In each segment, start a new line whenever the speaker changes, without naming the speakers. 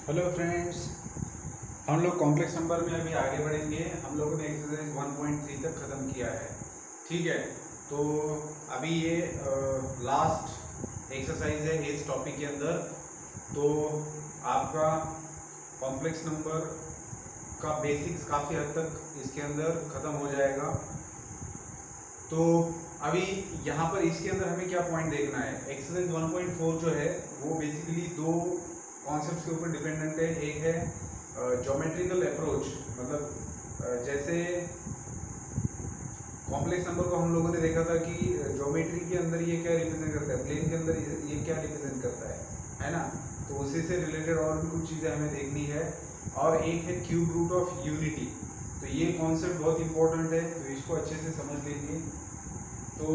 Hello friends, हम लोग complex number में अभी आगे बढ़ेंगे। हम लोगों ने एक्सरसाइज 1.3 तक ख़त्म किया है। ठीक है, तो अभी ये लास्ट एक्सरसाइज है इस टॉपिक के अंदर। तो आपका कॉम्प्लेक्स नंबर का बेसिक्स काफ़ी हद तक इसके अंदर ख़त्म हो जाएगा। तो अभी यहाँ पर इसके अंदर हमें क्या पॉइंट देखना है। एक्सरसाइज 1.4 जो है वो बेसिकली दो कॉन्सेप्ट्स के ऊपर डिपेंडेंट है। एक है ज्योमेट्रिकल अप्रोच, मतलब जैसे कॉम्प्लेक्स नंबर को हम लोगों ने देखा था कि ज्योमेट्री के अंदर ये क्या रिप्रेजेंट करता है, प्लेन के अंदर ये क्या रिप्रेजेंट करता है ना। तो उसी से रिलेटेड और भी कुछ चीज़ें हमें देखनी है। और एक है क्यूब रूट ऑफ यूनिटी। तो ये कॉन्सेप्ट बहुत इंपॉर्टेंट है, तो इसको अच्छे से समझ लीजिए। तो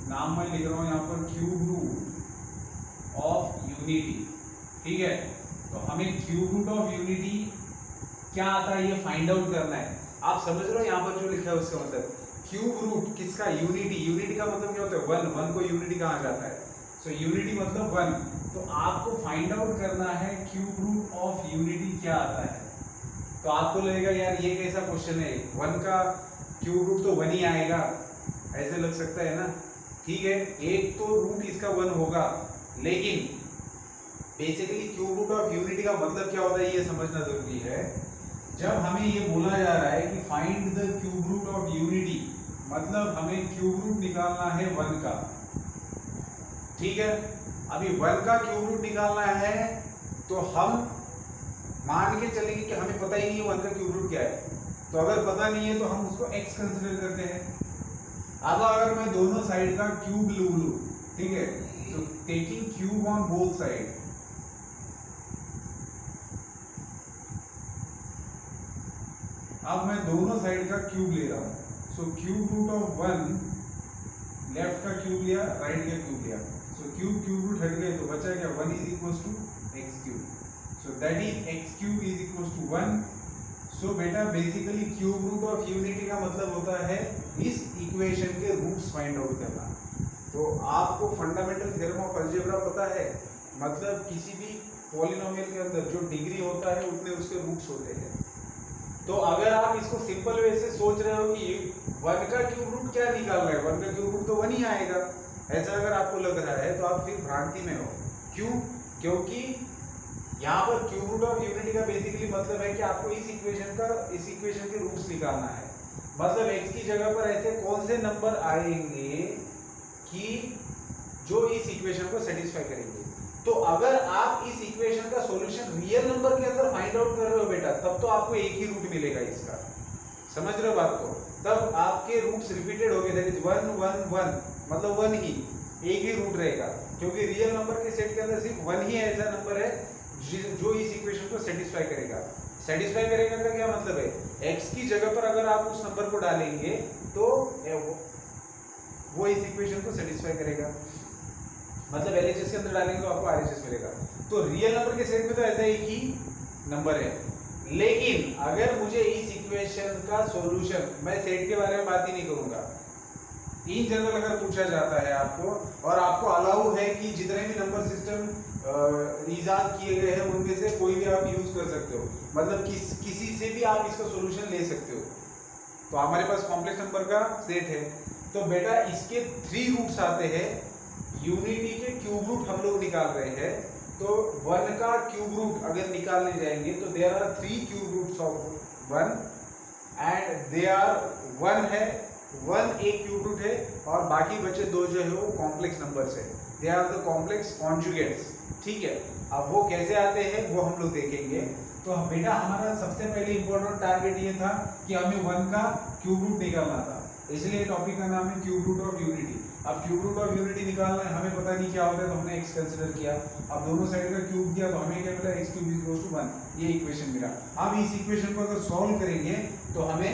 नाम मैं लिख रहा हूँ यहाँ पर क्यूब रूट ऑफ यूनिटी। ठीक है, तो हमें क्यूब रूट ऑफ यूनिटी क्या आता है ये फाइंड आउट करना है। आप समझ रहे हो यहाँ पर जो लिखा है उसका मतलब क्यूब रूट किसका, यूनिटी। यूनिटी का मतलब क्या होता है, वन। वन को यूनिटी कहा जाता है। सो यूनिटी मतलब वन। तो आपको फाइंड आउट करना है क्यूब रूट ऑफ यूनिटी क्या आता है। तो आपको लगेगा यार ये कैसा क्वेश्चन है, वन का क्यूब रूट तो वन ही आएगा, ऐसे लग सकता है ना। ठीक है, एक तो रूट इसका वन होगा, लेकिन basically cube root of unity का मतलब क्या होता है ये समझना जरूरी है। जब हमें ये बोला जा रहा है कि find the cube root of unity, मतलब हमें क्यूब रूट निकालना है वन का। ठीक है, अभी वन का क्यूब रूट निकालना है तो हम मान के चलेंगे कि हमें पता ही नहीं है वन का क्यूब रूट क्या है। तो अगर पता नहीं है तो हम उसको एक्स कंसिडर करते हैं। अब अगर मैं दोनों साइड का क्यूब लूं, ठीक है, तो taking cube on both side, अब मैं दोनों साइड का क्यूब ले रहा हूं। So cube root of one, left का क्यूब लिया, राइट का क्यूब लिया। सो क्यूब रूट हट गए तो बचा क्या, one is equal to x cube. So that is x cube is equal to one. So बेटा basically cube root of unity का मतलब होता है इस इक्वेशन के रूट्स फाइंड आउट करना। तो आपको फंडामेंटल थ्योरम ऑफ अलजेब्रा पता है, मतलब किसी भी पॉलिनोमियल के अंदर जो डिग्री होता है उतने उसके रूट्स होते हैं। तो अगर आप इसको सिंपल वे से सोच रहे हो कि वन का क्यूब रूट क्या निकालना है, वन का क्यूब रूट तो वन ही आएगा, ऐसा अगर आपको लग रहा है तो आप फिर भ्रांति में हो। क्यों? क्योंकि यहाँ पर क्यूब रूट ऑफ यूनिटी का बेसिकली मतलब है कि आपको इस इक्वेशन के रूट्स निकालना है। मतलब x की जगह पर ऐसे कौन से नंबर आएंगे कि जो इस इक्वेशन को सेटिस्फाई करेंगे। तो अगर आप इस इक्वेशन का सॉल्यूशन रियल नंबर के अंदर फाइंड आउट कर रहे हो बेटा, तब तो आपको एक ही रूट मिलेगा इसका। समझ रहे हो बात को? तब आपके रूट्स रिपीटेड होंगे, दैट इज 1 1 1, मतलब वन ही, एक ही रूट रहेगा। क्योंकि रियल नंबर के सेट के अंदर सिर्फ वन ही ऐसा नंबर है जो इस इक्वेशन को सेटिस्फाई करेगा। सेटिस्फाई करेगा का क्या मतलब है, x की जगह पर अगर आप उस नंबर को डालेंगे तो वो इस इक्वेशन को सेटिस्फाई करेगा। मतलब LHS के अंदर डालेंगे तो आपको RHS मिलेगा। तो रियल नंबर के सेट में तो ऐसा एक ही नंबर है, लेकिन अगर मुझे इस इक्वेशन का सॉल्यूशन, मैं सेट के बारे में बात ही नहीं करूंगा, इन जनरल अगर पूछा जाता है आपको, और आपको अलाउ है कि जितने भी नंबर सिस्टम इजाद किए गए हैं उनमें से कोई भी आप यूज कर सकते हो, मतलब किसी से भी आप इसका सॉल्यूशन ले सकते हो। तो हमारे पास कॉम्प्लेक्स नंबर का सेट है, तो बेटा इसके 3 रूट्स आते हैं। यूनिटी के क्यूब रूट हम लोग निकाल रहे हैं, तो वन का क्यूब रूट अगर निकालने जाएंगे तो there are 3 cube roots of one, and they are one है, वन एक क्यूब रूट है, और बाकी बचे दो जो है वो कॉम्प्लेक्स नंबर्स है, they are the complex conjugates. ठीक है, अब वो कैसे आते हैं वो हम लोग देखेंगे। तो बेटा हमारा सबसे पहले इंपॉर्टेंट टारगेट ये था कि हमें वन का क्यूब रूट निकालना था, इसलिए टॉपिक का नाम है क्यूब रूट ऑफ यूनिटी। अब क्यूब रूट ऑफ यूनिटी निकालना है, हमें पता नहीं क्या होता है, तो हमने x कंसीडर किया। अब दोनों साइड का क्यूब किया तो हमें क्या मिला, x क्यूब इक्वल टू 1, ये इक्वेशन मिला। अब इस इक्वेशन को अगर सॉल्व करेंगे तो हमें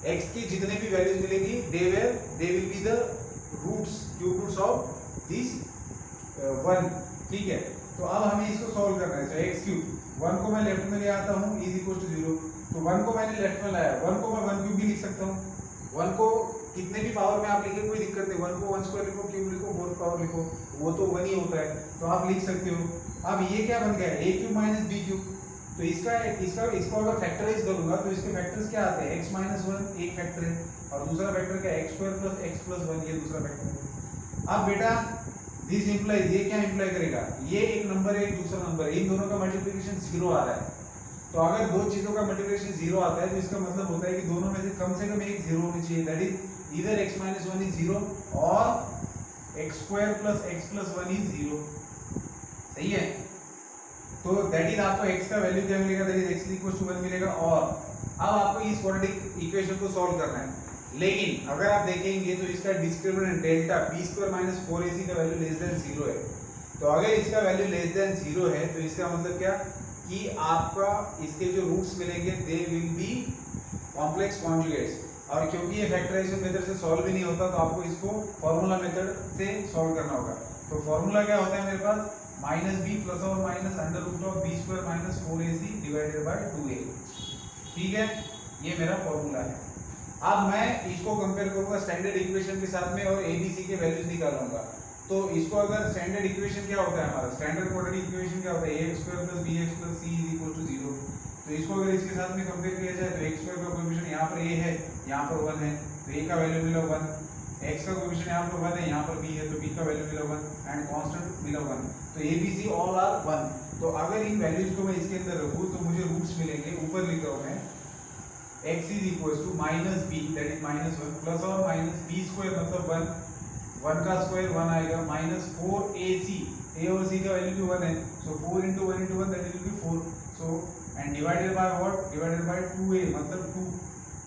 x की जितने भी वैल्यूज मिलेगी they will be the roots, cube roots of this one. ठीक है, तो अब हमें इसको सॉल्व करना है। तो x क्यूब, 1 को मैं लेफ्ट में ले आता हूँ इज इक्वल टू 0, तो 1 को मैंने लेफ्ट में लाया, 1 को मैं 1 क्यूब भी लिख सकता हूँ। 1 को कितने भी पावर में आप लिखे कोई दिक्कत नहीं, 1 को 1 स्क्वायर लिखो, क्यूब लिखो, 4 पावर लिखो, वो तो 1 ही होता है, तो आप लिख सकते हो। अब ये क्या बन गया a cube minus b cube, तो इसको अगर फैक्टराइज करूंगा तो इसके फैक्टर्स क्या आते हैं, x माइनस 1 एक फैक्टर है और दूसरा फैक्टर क्या है x square plus x plus 1 ये दूसरा फैक्टर है। अब बेटा दिस इंप्लाइज, ये क्या इंप्लाई करेगा, ये एक नंबर है एक दूसरा नंबर है, इन दोनों का मल्टीप्लिकेशन 0 आ रहा है। तो अगर दो चीजों का मल्टीप्लिकेशन 0 आता है तो इसका मतलब होता है कि दोनों में से कम एक 0 होनी चाहिए, that is either x minus 1 is 0 और x square plus x plus 1 is 0। सही है, तो दैट इज आपको x का वैल्यू क्या मिलेगा, that is x equal to 1 मिलेगा। और अब आपको इस क्वाड्रेटिक इक्वेशन को सॉल्व करना है, लेकिन अगर आप देखेंगे तो इसका discriminant delta b square minus 4ac का वैल्यू लेस देन 0 है। तो अगर इसका वैल्यू लेस देन 0 है तो इसका मतलब क्या कि आपका इसके जो रूट्स मिलेंगे दे विल बी कॉम्प्लेक्स कॉन्जुगेट्स, और क्योंकि ये फैक्टराइजेशन मेथड से सॉल्व भी नहीं होता तो आपको इसको फार्मूला मेथड से सॉल्व करना होगा। तो फार्मूला क्या होता है मेरे पास, माइनस बी प्लस और minus under root of b square minus 4ac divided by 2a। ठीक है, ये मेरा फार्मूला है। अब मैं इसको कंपेयर करूंगा स्टैंडर्ड इक्वेशन के साथ में और एबीसी के वैल्यूज निकालूंगा। तो इसको अगर स्टैंडर्ड इक्वेशन क्या होता है, हमारा स्टैंडर्ड क्वाड्रेटिक इक्वेशन क्या होता है, ax square plus bx plus c is equal to 0। तो इसको अगर इसके साथ में कंपेयर किया जाए तो x स्क्वायर का कोएफिशिएंट यहाँ पर a है, यहाँ पर 1 है, तो a का वैल्यू मिला 1, x का कोएफिशिएंट यहाँ पर 1 है, यहाँ पर b है, तो b का वैल्यू मिला 1 एंड कांस्टेंट मिला 1। तो abc ऑल आर 1। तो अगर इन वैल्यूज को मैं इसके अंदर रखूं तो मुझे रूट्स मिलेंगे, ऊपर लिख रहा हूं मैं x is equal to minus b that is minus 1 plus और माइनस b स्क्वायर मतलब 1 का स्क्वायर 1 आएगा माइनस 4ac, a और c का वैल्यू भी 1 है, so 4 into 1 into 1 that will be 4, so and divided by what, divided by 2a मतलब 2,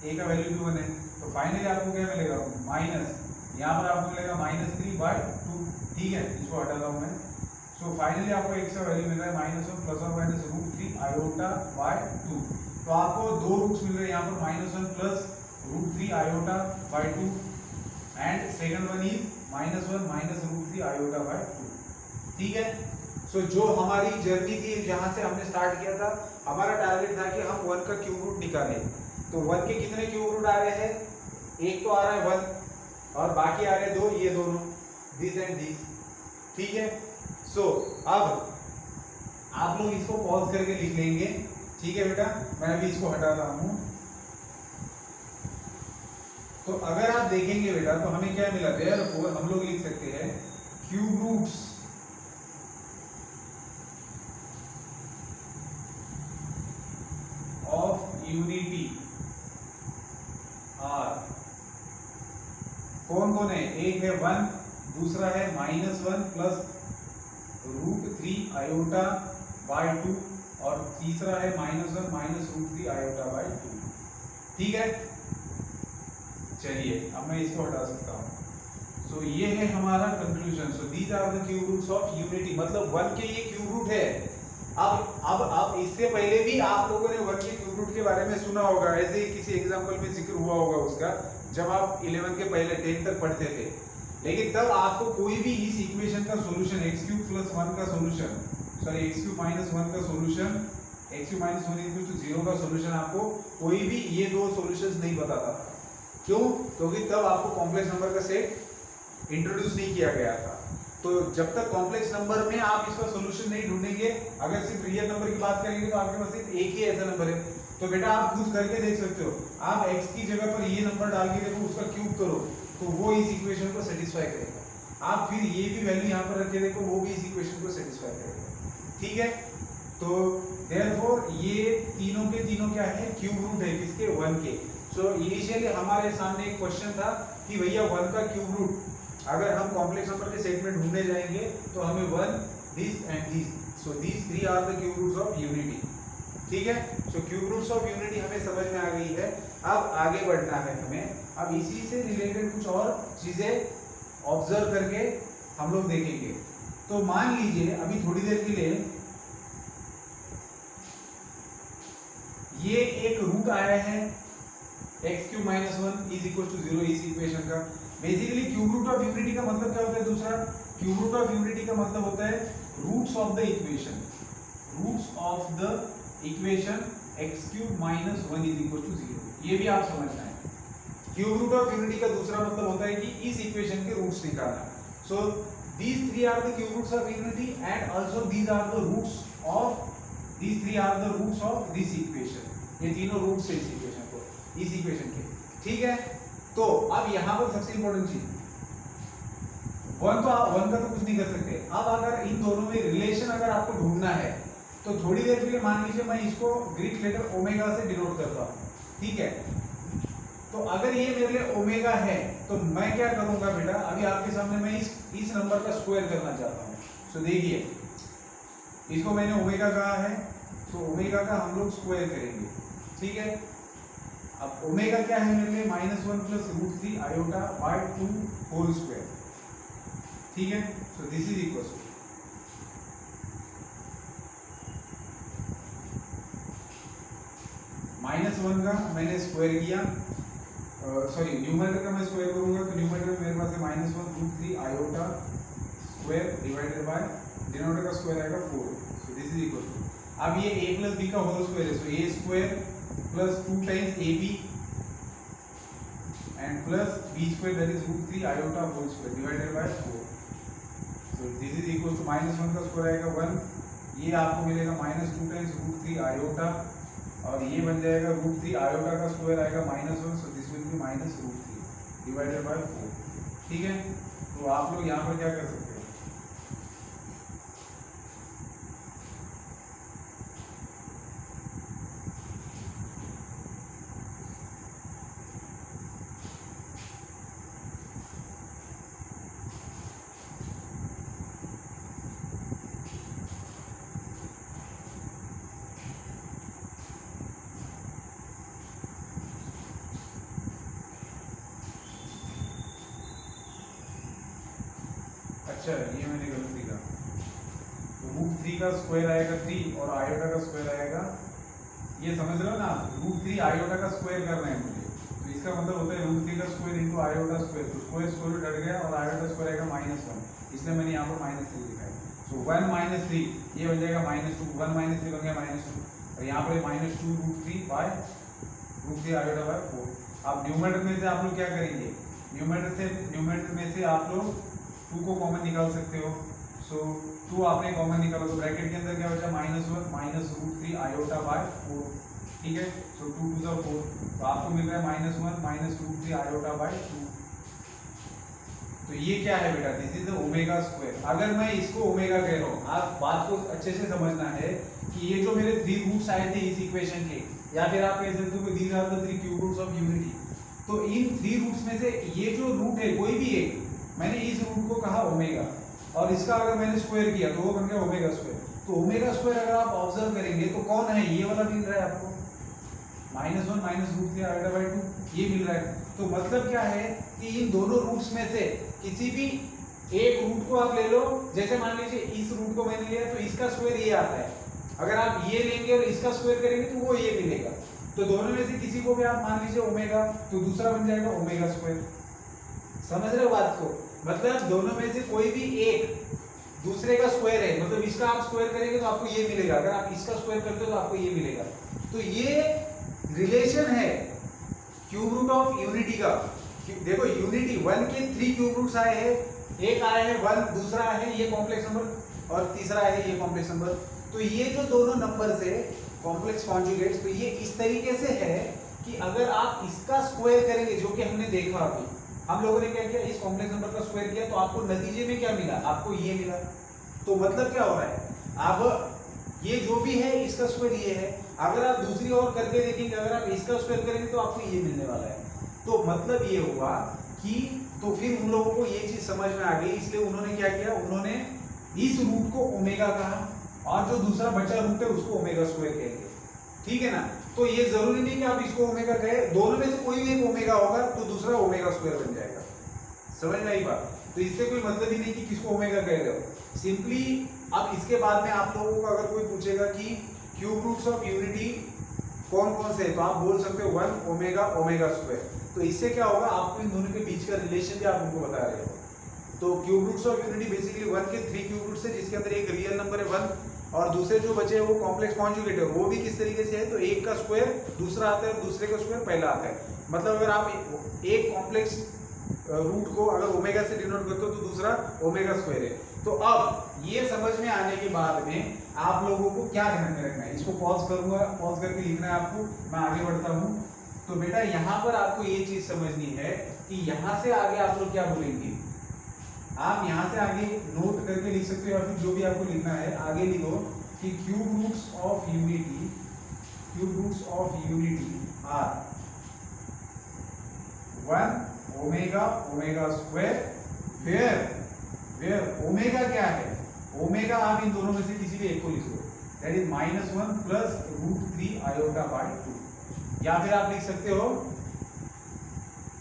a का वैल्यू भी 1 है। तो फाइनली आपको क्या मिलेगा, माइनस, यहाँ पर आपको मिलेगा माइनस 3 बाय 2। ठीक है, इसको हटाता हूँ मैं। सो फाइनली आपको x का वैल्यू मिल रहा है माइनस 1 प्लस और माइनस रूट 3 आयोटा बाय 2। तो आपको दो रूट्स मिल रहे हैं यहाँ पर, minus 1 plus root 3 iota by 2 and second one is minus 1 minus root 3 iota by 2। ठीक है, सो जो हमारी जर्नी थी जहाँ से हमने स्टार्ट किया था, हमारा टारगेट था कि हम 1 का क्यूब रूट निकालें। तो 1 के कितने क्यूब रूट आ रहे हैं, एक तो आ रहा है 1 और बाकी आ रहे हैं 2, ये दोनों दिस एंड दिस। ठीक है, सो अब आप लोग इसको पॉज करके लिख लेंगे। ठीक है बेटा, मैं अभी इसको हटा रहा हूं। तो अगर आप देखेंगे बेटा तो हमें क्या मिला, देयरफॉर हम लोग लिख सकते हैं cube roots of unity are, कौन कौन है, एक है 1, दूसरा है minus 1 plus root 3 iota by 2 और तीसरा है minus 1 minus root 3 iota by 2। ठीक है, चलिए अब मैं इसको हटा सकता हूं। सो ये है हमारा conclusion. So these are the cube roots of unity, मतलब 1 के ये क्यूब रूट है। अब इससे पहले भी आप लोगों ने 1 के क्यूब रूट के बारे में सुना होगा, ऐसे ही किसी एग्जांपल में जिक्र हुआ होगा उसका, जब आप 11 के पहले 10 तक पढ़ते थे। लेकिन तब आपको कोई भी इस इक्वेशन का सॉल्यूशन x क्यूब प्लस 1 का solution, sorry x cube minus 1 का solution, x cube minus 1 equal to 0 का सॉल्यूशन आपको कोई भी ये दो सॉल्यूशंस नहीं बताता था। क्यों? क्योंकि तब आपको कॉम्प्लेक्स नंबर का सेट इंट्रोड्यूस नहीं किया गया था। तो जब तक कॉम्प्लेक्स नंबर में आप इसका सॉल्यूशन नहीं ढूंढेंगे, अगर सिर्फ रियल नंबर की बात करेंगे तो आपके पास सिर्फ एक ही ऐसा नंबर है। तो बेटा आप खुद करके देख सकते हो, आप x की जगह पर ये नंबर डाल के देखो, उसका क्यूब करो तो वो इस इक्वेशन को सेटिस्फाई करेगा। आप फिर ये भी वैल्यू यहाँ पर रख के देखो, वो भी इस इक्वेशन को सेटिस्फाई करेगा। ठीक है, तो देयरफॉर ये तीनों के तीनों क्या है, क्यूब रूट है किसके, 1 के। सो इनिशियली हमारे सामने एक क्वेश्चन था कि भैया 1 का क्यूब रूट अगर हम कॉम्प्लेक्स नंबर के सेट में ढूंढने जाएंगे तो हमें 1 this and this, so this 3 are the cube roots of unity. ठीक है, सो क्यूब रूट्स ऑफ यूनिटी हमें समझ में आ गई है। अब आगे बढ़ना है हमें, अब इसी से रिलेटेड कुछ और चीजें ऑब्जर्व करके हम लोग देखेंगे। तो मान लीजिए अभी थोड़ी देर के लिए ये एक रूट आया है x cube minus 1 is equal to 0 इस इक्वेशन का। Basically cube root of unity का मतलब क्या होता है, दूसरा क्यूब रूट ऑफ यूनिटी का मतलब होता है roots of the equation, roots of the equation x cube minus 1 is equal to 0। ये भी आप समझना है। क्यूब रूट ऑफ यूनिटी का दूसरा मतलब होता है कि इस इक्वेशन के रूट्स निकालना। सो these three are the cube roots of unity and also these are the roots of this equation. ये तीनों रूट्स है इस इक्वेशन के, ठीक है। तो अब यहाँ पर सबसे इंपॉर्टेंट चीज, वन का तो कुछ नहीं कर सकते। अब अगर इन दोनों में रिलेशन अगर आपको ढूंढना है तो थोड़ी देर के लिए मान लीजिए मैं इसको ग्रीक लेटर ओमेगा से डिनोट करता हूँ, ठीक है। तो अगर ये मेरे लिए ओमेगा है तो मैं क्या करूंगा बेटा, अभी आपके सामने मैं इस नंबर का स्क्वायर करना चाहता हूँ। तो देखिए इसको मैंने ओमेगा कहा है, तो ओमेगा का हम लोग स्क्वायर करेंगे, ठीक है। अब ओमेगा क्या है मेरे लिए, -1 + √3 आयोटा बाय 2 होल स्क्वायर, ठीक है। So this is equal to -1 का मैंने स्क्वायर किया, सॉरी न्यूमरेटर का मैं स्क्वायर करूंगा, तो न्यूमरेटर मेरे पास है -1 √3 iota square divided by denominator का स्क्वायर आएगा 4। So this is equal to, अब ये a + b का होल स्क्वायर है, सो a square plus 2 times ab and plus b square that is √3 iota whole square divided by 4। So this is equal to -1 का square आएगा 1, ये आपको मिलेगा -2 टाइम्स √3 आयोटा और ये बन जाएगा √3 आयोटा का स्क्वायर आएगा -1, so this will B -√3 divided by 4, ठीक है। तो आप लोग यहाँ पर क्या कर सकते हैं, अच्छा ये मैंने गलत लिखा, तो √3 का स्क्वायर आएगा 3 और आयोटा का स्क्वायर आएगा, ये समझ रहे हो ना, √3 आयोटा का स्क्वायर करना है मुझे, तो इसका मतलब होता है √3 का स्क्वायर इंटू आयोटा स्क्वायर, तो स्क्वायर हट गया और आयोटा स्क्वायर आएगा -1, इसलिए मैंने यहाँ पर -3 लिखा है। सो 1 - 3 ये बन जाएगा -2, 1 - 3 बन गया -2 और यहाँ पर -2 √3 बाय √3 आयोटा बाय 4। अब न्यूमरेटर में से आप लोग क्या करेंगे, न्यूमरेटर में से आप लोग 2 को कॉमन निकाल सकते हो। सो 2 आपने कॉमन निकाला तो ब्रैकेट के अंदर क्या बचा, -1 √3 आयोटा बाय 4, ठीक है। सो 2 × 4 तो आपको मिल रहा है -1 √3 आयोटा बाय 2। तो ये क्या है बेटा, this is the omega square. अगर मैं इसको ओमेगा कह रहा हूँ, आप बात को अच्छे से समझना है कि ये जो मेरे 3 रूट्स आए थे इस इक्वेशन के, या फिर आप कह सकते हो कि these are the 3 cube roots of unity. तो इन 3 रूट्स में से ये जो रूट है कोई भी एक, मैंने इस रूट को कहा ओमेगा और इसका अगर मैंने स्क्वायर किया तो वो बन गया ओमेगा स्क्वायर। तो ओमेगा स्क्वायर अगर आप ऑब्जर्व करेंगे तो कौन है, ये वाला मिल रहा है आपको, -1 √3 आयोटा बाय 2 ये मिल रहा है। तो मतलब क्या है कि इन दोनों रूट्स में से किसी भी एक रूट को आप ले लो, जैसे मान लीजिए इस रूट को मैंने लिया तो इसका स्क्वायर ये आता है, अगर आप ये लेंगे और इसका स्क्वायर करेंगे तो वो ये मिलेगा। तो दोनों में से किसी को भी आप मान लीजिए ओमेगा, तो दूसरा बन जाएगा ओमेगा स्क्वायर। समझ रहे हो बात को, मतलब दोनों में से कोई भी एक दूसरे का स्क्वायर है, मतलब इसका आप स्क्वायर करेंगे तो आपको ये मिलेगा, अगर आप इसका स्क्वायर करते हो तो आपको ये मिलेगा। तो ये रिलेशन है क्यूब रूट ऑफ यूनिटी का। देखो यूनिटी 1 के 3 क्यूब रूट्स आए हैं, एक आया है 1, दूसरा है ये कॉम्प्लेक्स नंबर और तीसरा है ये कॉम्प्लेक्स नंबर। तो ये जो दोनों नंबर से कॉम्प्लेक्स कॉन्जुगेट्स, तो ये इस तरीके से है कि अगर आप इसका स्क्वायर करेंगे, जो कि हमने देखा अभी, हम लोगों ने क्या किया, इस कॉम्प्लेक्स नंबर का स्क्वायर किया तो आपको नतीजे में क्या मिला, आपको ये मिला। तो मतलब क्या हो रहा है, अब ये जो भी है इसका स्क्वायर ये है, अगर आप दूसरी ओर करके देखेंगे, अगर आप इसका स्क्वायर करेंगे तो आपको ये मिलने वाला है। तो मतलब ये हुआ कि, तो फिर उन लोगों को ये चीज समझ में आ गई, इसलिए उन्होंने क्या किया, उन्होंने इस रूट को ओमेगा कहा और जो दूसरा बचा रूट है उसको ओमेगा स्क्वायर कह दिया, ठीक है ना। तो ये जरूरी नहीं कि आप इसको ओमेगा कहे, दोनों में से कोई भी एक ओमेगा होगा तो दूसरा ओमेगा स्क्वायर बन जाएगा। समझ में आई बात। तो इससे कोई मतलब ही नहीं कि किसको ओमेगा कह रहे हो, सिंपली। अब इसके बाद में आप लोगों को अगर कोई पूछेगा कि क्यूब रूट्स ऑफ यूनिटी कौन कौन से, तो आप बोल सकते हो 1 ओमेगा ओमेगा स्क्वायर। तो इससे क्या होगा, आपको इन दोनों के बीच का रिलेशन भी आप उनको बता रहे हो। तो cube roots of unity basically 1 के 3 क्यूब रूट्स है, जिसके अंदर एक रियल नंबर है 1 और दूसरे जो बचे हैं वो कॉम्प्लेक्स कॉन्जुगेट है। वो भी किस तरीके से है, तो एक का स्क्वायर दूसरा आता है और दूसरे का स्क्वायर पहला आता है। मतलब अगर आप एक कॉम्प्लेक्स रूट को अगर ओमेगा से डिनोट करते हो तो दूसरा ओमेगा स्क्वायर है। तो अब ये समझ में आने के बाद में आप लोगों को क्या ध्यान में रखना है, इसको पॉज करूंगा, पॉज करके लिखना है आपको, मैं आगे बढ़ता हूँ। तो बेटा यहाँ पर आपको ये चीज समझनी है कि यहाँ से आगे आप लोग क्या बोलेंगे, आप यहाँ से आगे नोट करके लिख सकते हो या फिर जो भी आपको लिखना है आगे लिखो कि cube roots of unity, cube roots of unity are 1 omega omega square where omega क्या है, ओमेगा आप इन दोनों में से किसी भी एक को लिख दो, that is -1 plus √3 iota by 2, या फिर आप लिख सकते हो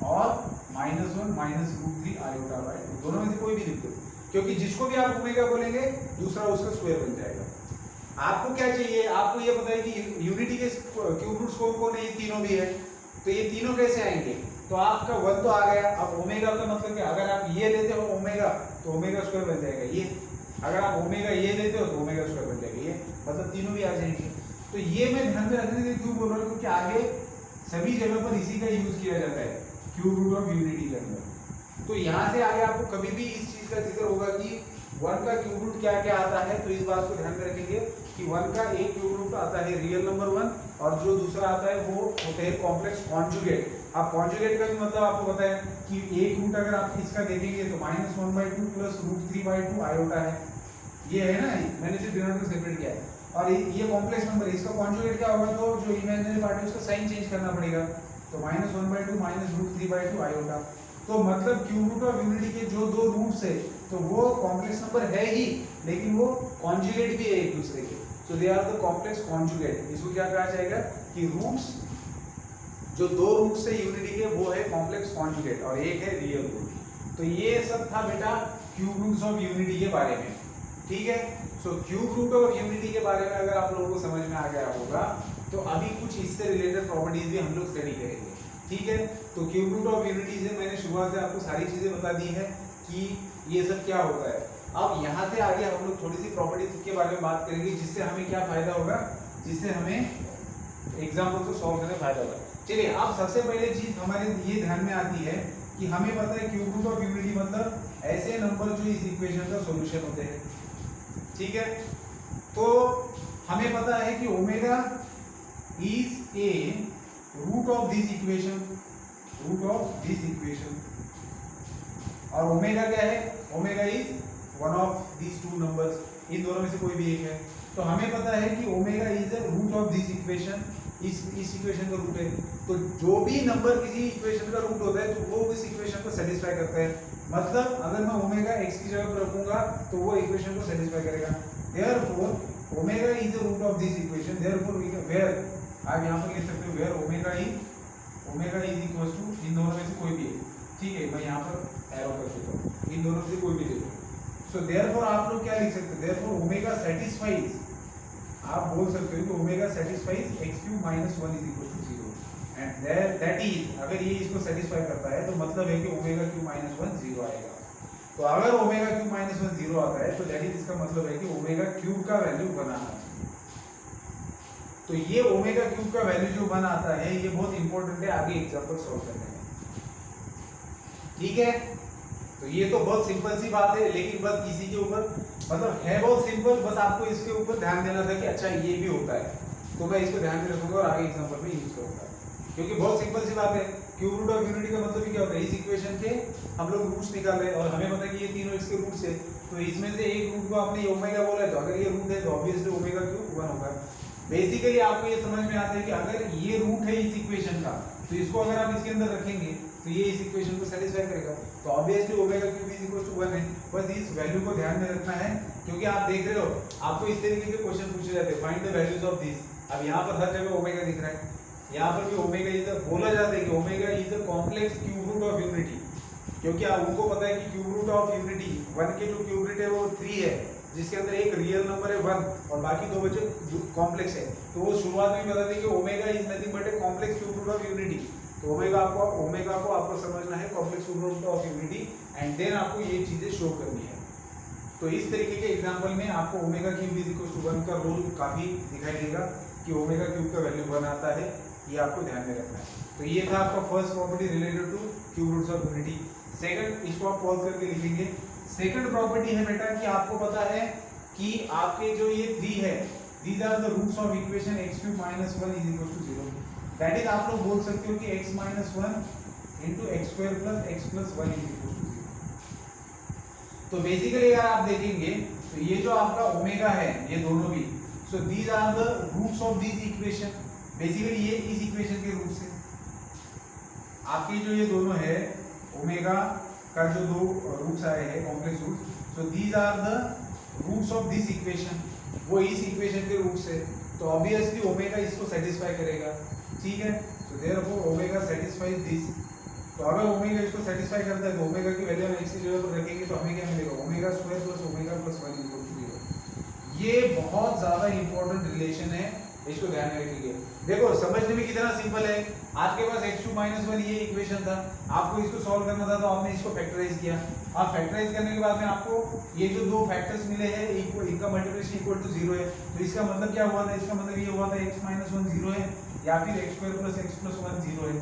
और -1 माइनस √3 आयोटा बाय 2, दोनों में से कोई भी लिख दो, क्योंकि जिसको भी आप ओमेगा बोलेंगे दूसरा उसका स्क्वायर बन जाएगा। आपको क्या चाहिए, आपको ये पता है कि यूनिटी के क्यूब रूट्स कौन है, ये तीनों भी है, तो ये तीनों कैसे आएंगे, तो आपका 1 तो आ गया। अब ओमेगा का मतलब क्या, अगर आप ये लेते हो ओमेगा तो ओमेगा स्क्वायर बन जाएगा ये, अगर आप ओमेगा ये लेते हो तो ओमेगा स्क्वायर बन जाएगा ये, मतलब तीनों भी आ जाएंगे। तो ये मैं ध्यान में रखने के लिए क्यों बोल रहा हूँ, क्योंकि आगे सभी जगह पर इसी का यूज किया जाता है क्यूब रूट ऑफ यूनिटी के अंदर। तो यहाँ से आगे आपको कभी भी इस चीज का जिक्र होगा कि 1 का क्यूब रूट क्या क्या आता है, तो इस बात को ध्यान में रखेंगे कि 1 का एक क्यूब रूट आता है रियल नंबर 1, और जो दूसरा आता है वो होते हैं कॉम्प्लेक्स कॉन्जुगेट। आप कॉन्जुगेट का भी मतलब आपको पता है कि एक रूट अगर आप इसका देखेंगे तो -1/2 प्लस √3/2 आयोटा है, ये है ना, मैंने सिर्फ डिनोमिनेटर सेपरेट किया है, और ये कॉम्प्लेक्स नंबर है, इसका कॉन्जुगेट क्या होगा, तो जो इमेजिनरी पार्ट है उसका साइन चेंज करना पड़ेगा, तो -1/2 माइनस √3/2 आयोटा। तो मतलब क्यूब रूट ऑफ यूनिटी के जो दो रूट्स है तो वो कॉम्प्लेक्स नंबर है ही, लेकिन वो कॉन्जुगेट भी है एक दूसरे के, so they are the complex conjugate. इसको क्या कहा जाएगा कि रूट्स, जो दो रूट्स है यूनिटी के वो है कॉम्प्लेक्स कॉन्जुगेट और एक है रियल रूट। तो ये सब था बेटा क्यूब रूट्स ऑफ यूनिटी के बारे में, ठीक है। सो क्यूब रूट ऑफ यूनिटी के बारे में अगर आप लोगों को समझ में आ गया होगा तो अभी कुछ इससे रिलेटेड प्रॉपर्टीज भी हम लोग स्टडी करेंगे, ठीक है। तो क्यूब रूट ऑफ यूनिटी से मैंने शुरुआत से आपको सारी चीजें बता दी है कि ये सब क्या होता है। अब यहाँ से आगे हम लोग थोड़ी सी प्रॉपर्टीज के बारे में बात करेंगे जिससे हमें क्या फायदा होगा, जिससे हमें एग्जाम्पल को सॉल्व करने में फायदा होगा। चलिए, अब सबसे पहले चीज हमारे ये ध्यान में आती है कि हमें पता है क्यूब रूट ऑफ यूनिटी मतलब ऐसे नंबर जो इस इक्वेशन का सॉल्यूशन होते हैं, ठीक है। तो हमें पता है कि omega is a root of this equation, root of this equation, और ओमेगा क्या है, omega is one of these two numbers, इन दोनों में से कोई भी एक है। तो हमें पता है कि omega is the root of this equation, इस इक्वेशन का रूट है। तो जो भी नंबर किसी इक्वेशन का रूट होता है तो वो इस इक्वेशन को सेटिस्फाई करता है, मतलब अगर मैं ओमेगा x की जगह पर रखूंगा तो वो इक्वेशन को सेटिस्फाई करेगा। Therefore omega is the root of this equation, therefore we can where, आप यहां पर लिख सकते हो where omega is equal to, इन दोनों में से कोई भी है, ठीक है, मैं यहां पर एरो कर देता हूं, इन दोनों में से कोई भी ले लो। सो देयरफॉर आप लोग क्या लिख सकते हो, देयरफॉर ओमेगा सेटिस्फाइज, आप बोल सकते हो कि omega satisfies x³ - 1 = 0, and that is, अगर ये इसको सेटिस्फाई करता है तो मतलब है कि ओमेगा क्यूब - 1 0 आएगा। तो अगर ओमेगा क्यूब - 1 0 आता है तो दैट इज, इसका मतलब है कि ओमेगा क्यूब का वैल्यू 1 आना चाहिए। तो ये ओमेगा क्यूब का वैल्यू जो 1 आता है ये बहुत इंपॉर्टेंट है आगे एग्जांपल सॉल्व करने में, ठीक है। तो ये तो बहुत सिंपल सी बात है, लेकिन बस इसी के ऊपर, मतलब है बहुत सिंपल, बस आपको इसके ऊपर ध्यान देना था कि अच्छा ये भी होता है, तो मैं इसको ध्यान में रखूंगा और आगे एग्जांपल में यूज करूंगा, क्योंकि बहुत सिंपल सी बात है। क्यूब रूट ऑफ यूनिटी का मतलब क्या होता है, इस इक्वेशन के हम लोग रूट्स निकाल रहे हैं और हमें पता है कि ये तीनों इसके रूट्स है, तो इसमें से एक रूट को आपने ओमेगा बोला है, तो अगर ये रूट है तो ऑब्वियसली ओमेगा क्यूब 1 होगा। बेसिकली आपको ये समझ में आता है कि अगर ये रूट है इस इक्वेशन का तो इसको अगर आप इसके अंदर रखेंगे तो ये इस इक्वेशन को सेटिस्फाई करेगा, तो obviously omega cube is equal to 1 है। बस इस वैल्यू को ध्यान में रखना है, क्योंकि आप देख रहे हो आपको इस तरीके के क्वेश्चन पूछे जाते हैं, find the values of this. अब यहाँ पर हर जगह ओमेगा दिख रहा है, यहाँ पर भी ओमेगा इज बोला जाता है कि omega is the complex cube root of unity, क्योंकि आप उनको पता है कि क्यूब रूट ऑफ यूनिटी 1 के जो क्यूब रूट है वो 3 है, जिसके अंदर एक रियल नंबर है 1 और बाकी दो बचे कॉम्प्लेक्स है। तो वो शुरुआत में बता दें कि omega is nothing but a complex cube root of unity. तो ओमेगा को आपको समझना है complex cube root of unity, and then आपको ये चीजें शो करनी है। तो इस तरीके के एग्जांपल में आपको omega cube is equal to 1 का रूल काफी दिखाई देगा कि ओमेगा क्यूब का वैल्यू 1 आता है, ये आपको ध्यान में रखना है। तो ये था आपका first property related to cube roots of unity. Second, इसको आप पॉज करके लिखेंगे। सेकंड प्रॉपर्टी है बेटा कि आपको पता है कि आपके जो ये 3 है, these are the roots of equation x³ - 1 = 0। That is आप लोग बोल सकते हो कि x - 1 * x² + x + 1 = 0। तो बेसिकली अगर आप देखेंगे तो ये जो आपका ओमेगा है, ये दोनों भी, so these are the roots of this equation. Basically ये इस इक्वेशन के रूट्स है। आपकी जो ये दोनों है ओमेगा का जो दो रूट्स आए हैं complex roots, so these are the roots of this equation, वो इस इक्वेशन के रूट्स है। तो ऑब्वियसली ओमेगा इसको सेटिस्फाई करेगा, ठीक है। So therefore omega satisfies this. तो अगर ओमेगा इसको सेटिस्फाई करता है तो ओमेगा की वैल्यू हम x की जगह पर रखेंगे तो हमें क्या मिलेगा, omega square plus omega plus 1 = 0। ये बहुत ज्यादा इंपॉर्टेंट रिलेशन है, इसको ध्यान में रखिए। देखो समझने में कितना सिंपल है। आपके पास x³ - 1 ये इक्वेशन था, आपको इसको सॉल्व करना था तो आपने इसको फैक्टराइज किया। आप फैक्टराइज करने के बाद में आपको ये जो दो फैक्टर्स मिले हैं इनका मल्टीप्लिकेशन इक्वल टू 0 है। तो इसका मतलब क्या हुआ था, इसका मतलब ये हुआ था x - 1 0 है या फिर x² + x + 1 0 है।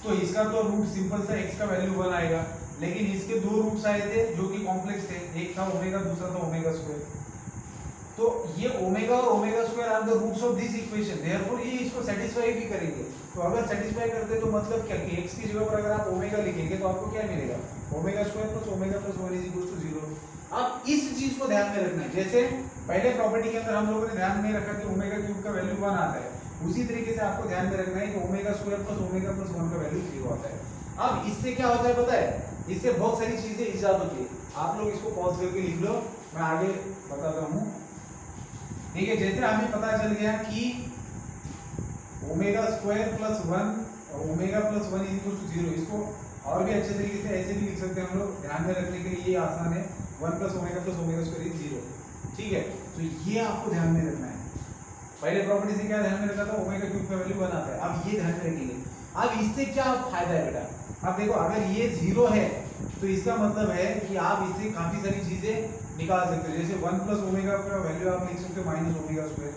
तो इसका तो रूट सिंपल सा x का वैल्यू 1 आएगा, लेकिन इसके दो रूट्स आए थे जो कि कॉम्प्लेक्स थे, एक था ओमेगा, दूसरा था ओमेगा स्क्वायर। तो ये ओमेगा और omega square are the roots of this equation, therefore ये इसको सेटिस्फाई भी करेंगे। तो अगर सेटिस्फाई करते तो मतलब क्या कि x की जगह पर अगर आप ओमेगा लिखेंगे तो आपको क्या मिलेगा, omega square plus omega plus 1 = 0। अब इस चीज को ध्यान में रखना है। जैसे पहले प्रॉपर्टी के अंदर हम लोगों ने ध्यान में रखा कि ओमेगा क्यूब का वैल्यू 1 आता है, उसी तरीके से आपको ध्यान में रखना है कि omega square plus omega plus 1 का वैल्यू 0 आता है। अब इससे क्या होता है पता है, इससे बहुत सारी चीजें इजाद होती है। आप लोग इसको पॉज करके लिख लो, मैं आगे बताता हूँ। ठीक है, जैसे हमें पता चल गया कि ओमेगा स्क्वायर प्लस 1 और ओमेगा प्लस 1 = 0, इसको और भी अच्छे तरीके से ऐसे भी लिख सकते हैं हम लोग, ध्यान में रखने के लिए ये आसान है। 1 + ओमेगा प्लस ओमेगा स्क्वायर = 0, ठीक है। तो ये आपको ध्यान में रखना है। पहले प्रॉपर्टी से क्या ध्यान में रखा था, ओमेगा क्यूब का वैल्यू 1 आता है। अब ये ध्यान में रखेंगे। अब इससे क्या फायदा है बेटा, अब देखो अगर ये 0 है तो इसका मतलब है कि आप इससे काफी सारी चीजें निकाल सकते हो। जैसे 1 + ओमेगा का वैल्यू आप लिख सकते हो -ओमेगा स्क्वायर,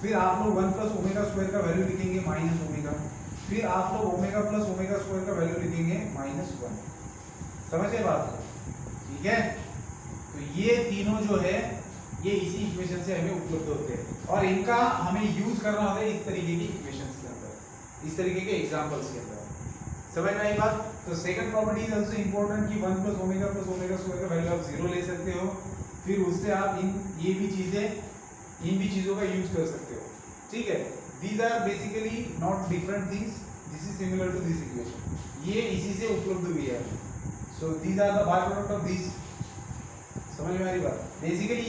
फिर आप लोग 1 + ओमेगा स्क्वायर का वैल्यू लिखेंगे -ओमेगा, फिर आप लोग ओमेगा प्लस ओमेगा स्क्वायर का वैल्यू लिखेंगे -1। समझ गए बात, ठीक है। तो ये तीनों जो है ये इसी इक्वेशन से हमें उपलब्ध होते हैं और इनका हमें यूज करना होता है इस तरीके की इक्वेशंस के अंदर, इस तरीके के एग्जांपल्स के अंदर। समझ में आई बात। तो second property is also important कि 1 + ओमेगा प्लस ओमेगा स्क्वायर का वैल्यू आप 0 ले सकते हो, फिर उससे आप इन भी चीजों का यूज कर सकते हो, ठीक है। These are basically not different things, this is similar to this equation, ये इसी से उपलब्ध हुई है। So these are the byproduct of this. समझ में आ रही बात। बेसिकली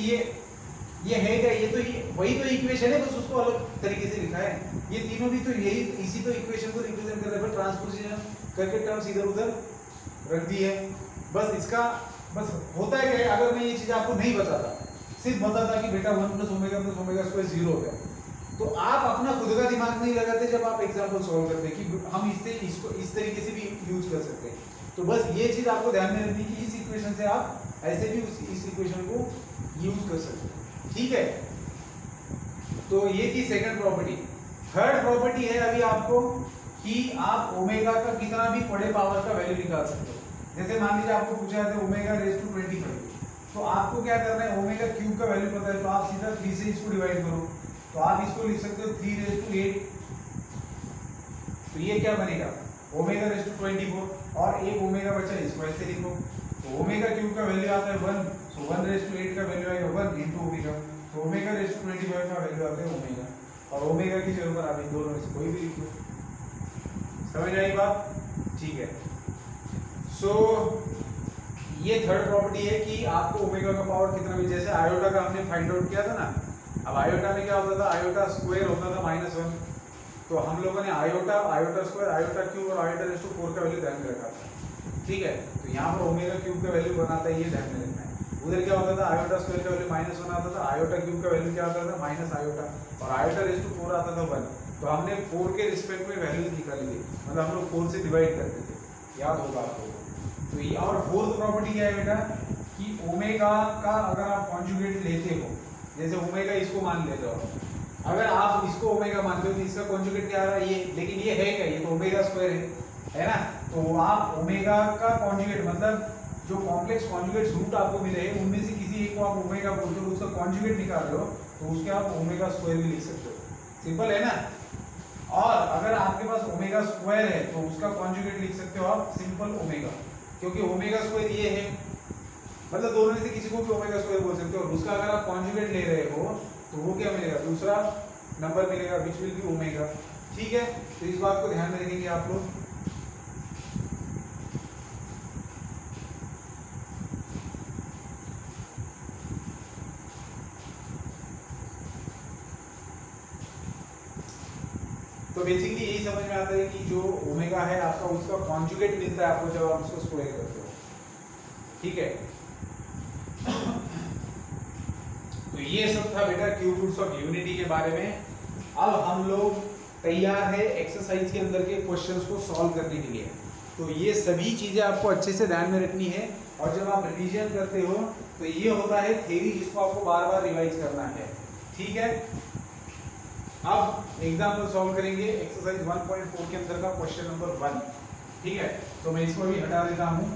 ये है क्या, ये तो ये वही तो इक्वेशन है, बस उसको अलग तरीके से लिखा है। ये तीनों भी तो यही इसी तो इक्वेशन को रिप्रेजेंट कर रहे हैं, ट्रांसपोजिशन करके टर्म्स इधर उधर रख दी है। बस इसका बस होता है क्या, अगर मैं ये चीज आपको नहीं बताता, सिर्फ बताता कि बेटा 1 + ओमेगा प्लस ओमेगा स्क्वायर 0 हो गया, तो आप अपना खुद का दिमाग नहीं लगाते जब आप एग्जांपल सॉल्व करते हैं कि हम इससे इसको इस तरीके से भी यूज कर सकते हैं। तो बस ये चीज आपको ध्यान में रखनी कि इस इक्वेशन से आप ऐसे भी इस इक्वेशन को यूज कर सकते हैं, ठीक है। तो ये थी सेकंड प्रॉपर्टी। थर्ड प्रॉपर्टी है अभी आपको कि आप ओमेगा का कितना भी बड़े पावर का वैल्यू निकाल सकते हो। जैसे मान लीजिए आपको पूछा है ओमेगा रेज़ टू 25, तो आपको क्या करना है, ओमेगा क्यूब का वैल्यू पता है तो आप सीधा 3 से इसको डिवाइड करो, तो आप इसको लिख सकते हो 3⁻8। तो ये क्या बनेगा, ओमेगा रेज़ टू 24 और एक ओमेगा बचा, इसको ऐसे लिखो। तो ओमेगा क्यूब का वैल्यू आता है 1, सो 1⁻8 का वैल्यू आएगा 1 × ओमेगा। तो ओमेगा रेज़ टू 25 का वैल्यू आता है ओमेगा, और ओमेगा की जगह पर आप इन दोनों में से कोई भी लिख लो। समझ आई बात, ठीक है। सो ये थर्ड प्रॉपर्टी है कि आपको ओमेगा का पावर कितना भी, जैसे आयोटा का हमने फाइंड आउट किया था ना। अब आयोटा में क्या होता था, आयोटा स्क्वायर होता था -1, तो हम लोगों ने आयोटा स्क्वायर, आयोटा क्यूब और आयोटा रेज़ टू 4 का वैल्यू ध्यान में रखा था, ठीक है। तो यहाँ पर ओमेगा क्यूब का वैल्यू बनाता है, ये ध्यान में रखना है। उधर क्या होता था, आयोटा स्क्वायर का वैल्यू -1 आता था, आयोटा क्यूब का वैल्यू क्या आता था माइनस आयोटा, और आयोटा रेज़ टू 4 आता था 1। तो हमने 4 के रिस्पेक्ट में वैल्यूज निकाली थी, मतलब हम लोग 4 से डिवाइड करते थे, याद होगा आपको। तो ये और फोर्थ प्रॉपर्टी क्या है बेटा कि ओमेगा का अगर आप कॉन्जुगेट लेते हो, जैसे ओमेगा इसको मान लेते हो, अगर आप इसको ओमेगा मानते हो तो इसका कॉन्जुगेट क्या आ रहा है ये, लेकिन ये है क्या, ये तो ओमेगा स्क्वायर है, है ना। तो आप ओमेगा का कॉन्जुगेट मतलब जो कॉम्प्लेक्स कॉन्जुगेट रूट आपको मिले उनमें से किसी एक को आप ओमेगा बोलते हो, उसका कॉन्जुगेट निकाल रहे हो तो उसके आप ओमेगा स्क्वायर भी लिख सकते हो, सिंपल है ना। और अगर आपके पास ओमेगा स्क्वायर है तो उसका कॉन्जुगेट लिख सकते हो आप सिंपल ओमेगा, क्योंकि ओमेगा स्क्वायर ये है, मतलब दोनों में से किसी को भी ओमेगा स्क्वायर बोल सकते हो। उसका अगर आप कॉन्जुगेट ले रहे हो तो वो क्या मिलेगा, दूसरा नंबर मिलेगा विच विल बी ओमेगा, ठीक है। तो इस बात को ध्यान में रखेंगे आप लोग। तो बेसिकली यही समझ में आता है कि जो ओमेगा है आपका उसका कॉन्जुगेट मिलता है आपको जब आप उसको स्क्वायर करते हो, ठीक है। तो ये सब था बेटा क्यूब रूट्स ऑफ यूनिटी के बारे में। अब हम लोग तैयार है एक्सरसाइज के अंदर के क्वेश्चंस को सॉल्व करने के लिए। तो ये सभी चीजें आपको अच्छे से ध्यान में रखनी है, और जब आप रिवीजन करते हो तो ये होता है थ्योरी जिसको आपको बार बार रिवाइज करना है, ठीक है। अब एग्जाम्पल सॉल्व करेंगे एक्सरसाइज 1.4 के अंदर का क्वेश्चन नंबर 1, ठीक है। तो मैं इसको भी हटा देता हूं।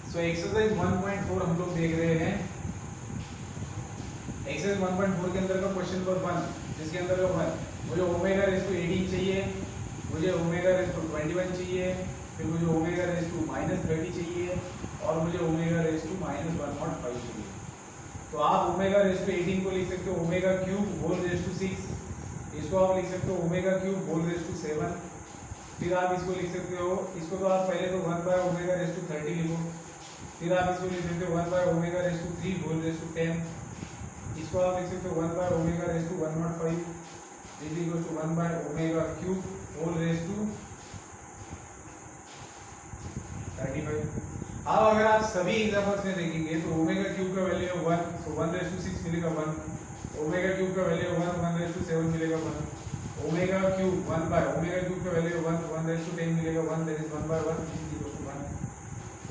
तो एक्सरसाइज 1.4 हम लोग देख रहे हैं। एक्सरसाइज 1.4 के अंदर का क्वेश्चन नंबर 1, जिसके अंदर का 1, मुझे ओमेगा रेज़ टू 18 चाहिए, मुझे ओमेगा रेज़ टू 21 चाहिए, फिर मुझे ओमेगा रेज़ टू -30 चाहिए, और मुझे ओमेगा रेज़ टू -105 चाहिए। तो आप ओमेगा रेज़ टू 18 को लिख सकते हो omega cube whole raise to 6, इसको आप लिख सकते हो omega cube whole raise to 7, फिर आप इसको लिख सकते हो, इसको तो आप पहले तो 1 बाय ओमेगा रेज़ टू 30 लिखो, फिर आप इसको लिख सकते हो 1 by omega raise to 3 whole raise to 10, इसको आप लिख सकते हो 1 by omega raise to 105 is equal to 1 by omega cube whole raise to 35। अब अगर आप सभी एग्जांपल्स में देखेंगे तो ओमेगा क्यूब का वैल्यू है 1, सो 1 रेज़ टू 6 मिलेगा 1, ओमेगा क्यूब का वैल्यू है 1 रेज़ टू 7 मिलेगा 1, omega cube 1 by omega cube का वैल्यू है 1 रेज़ टू 10 मिलेगा 1, that is 1 by 1 is equal to 1।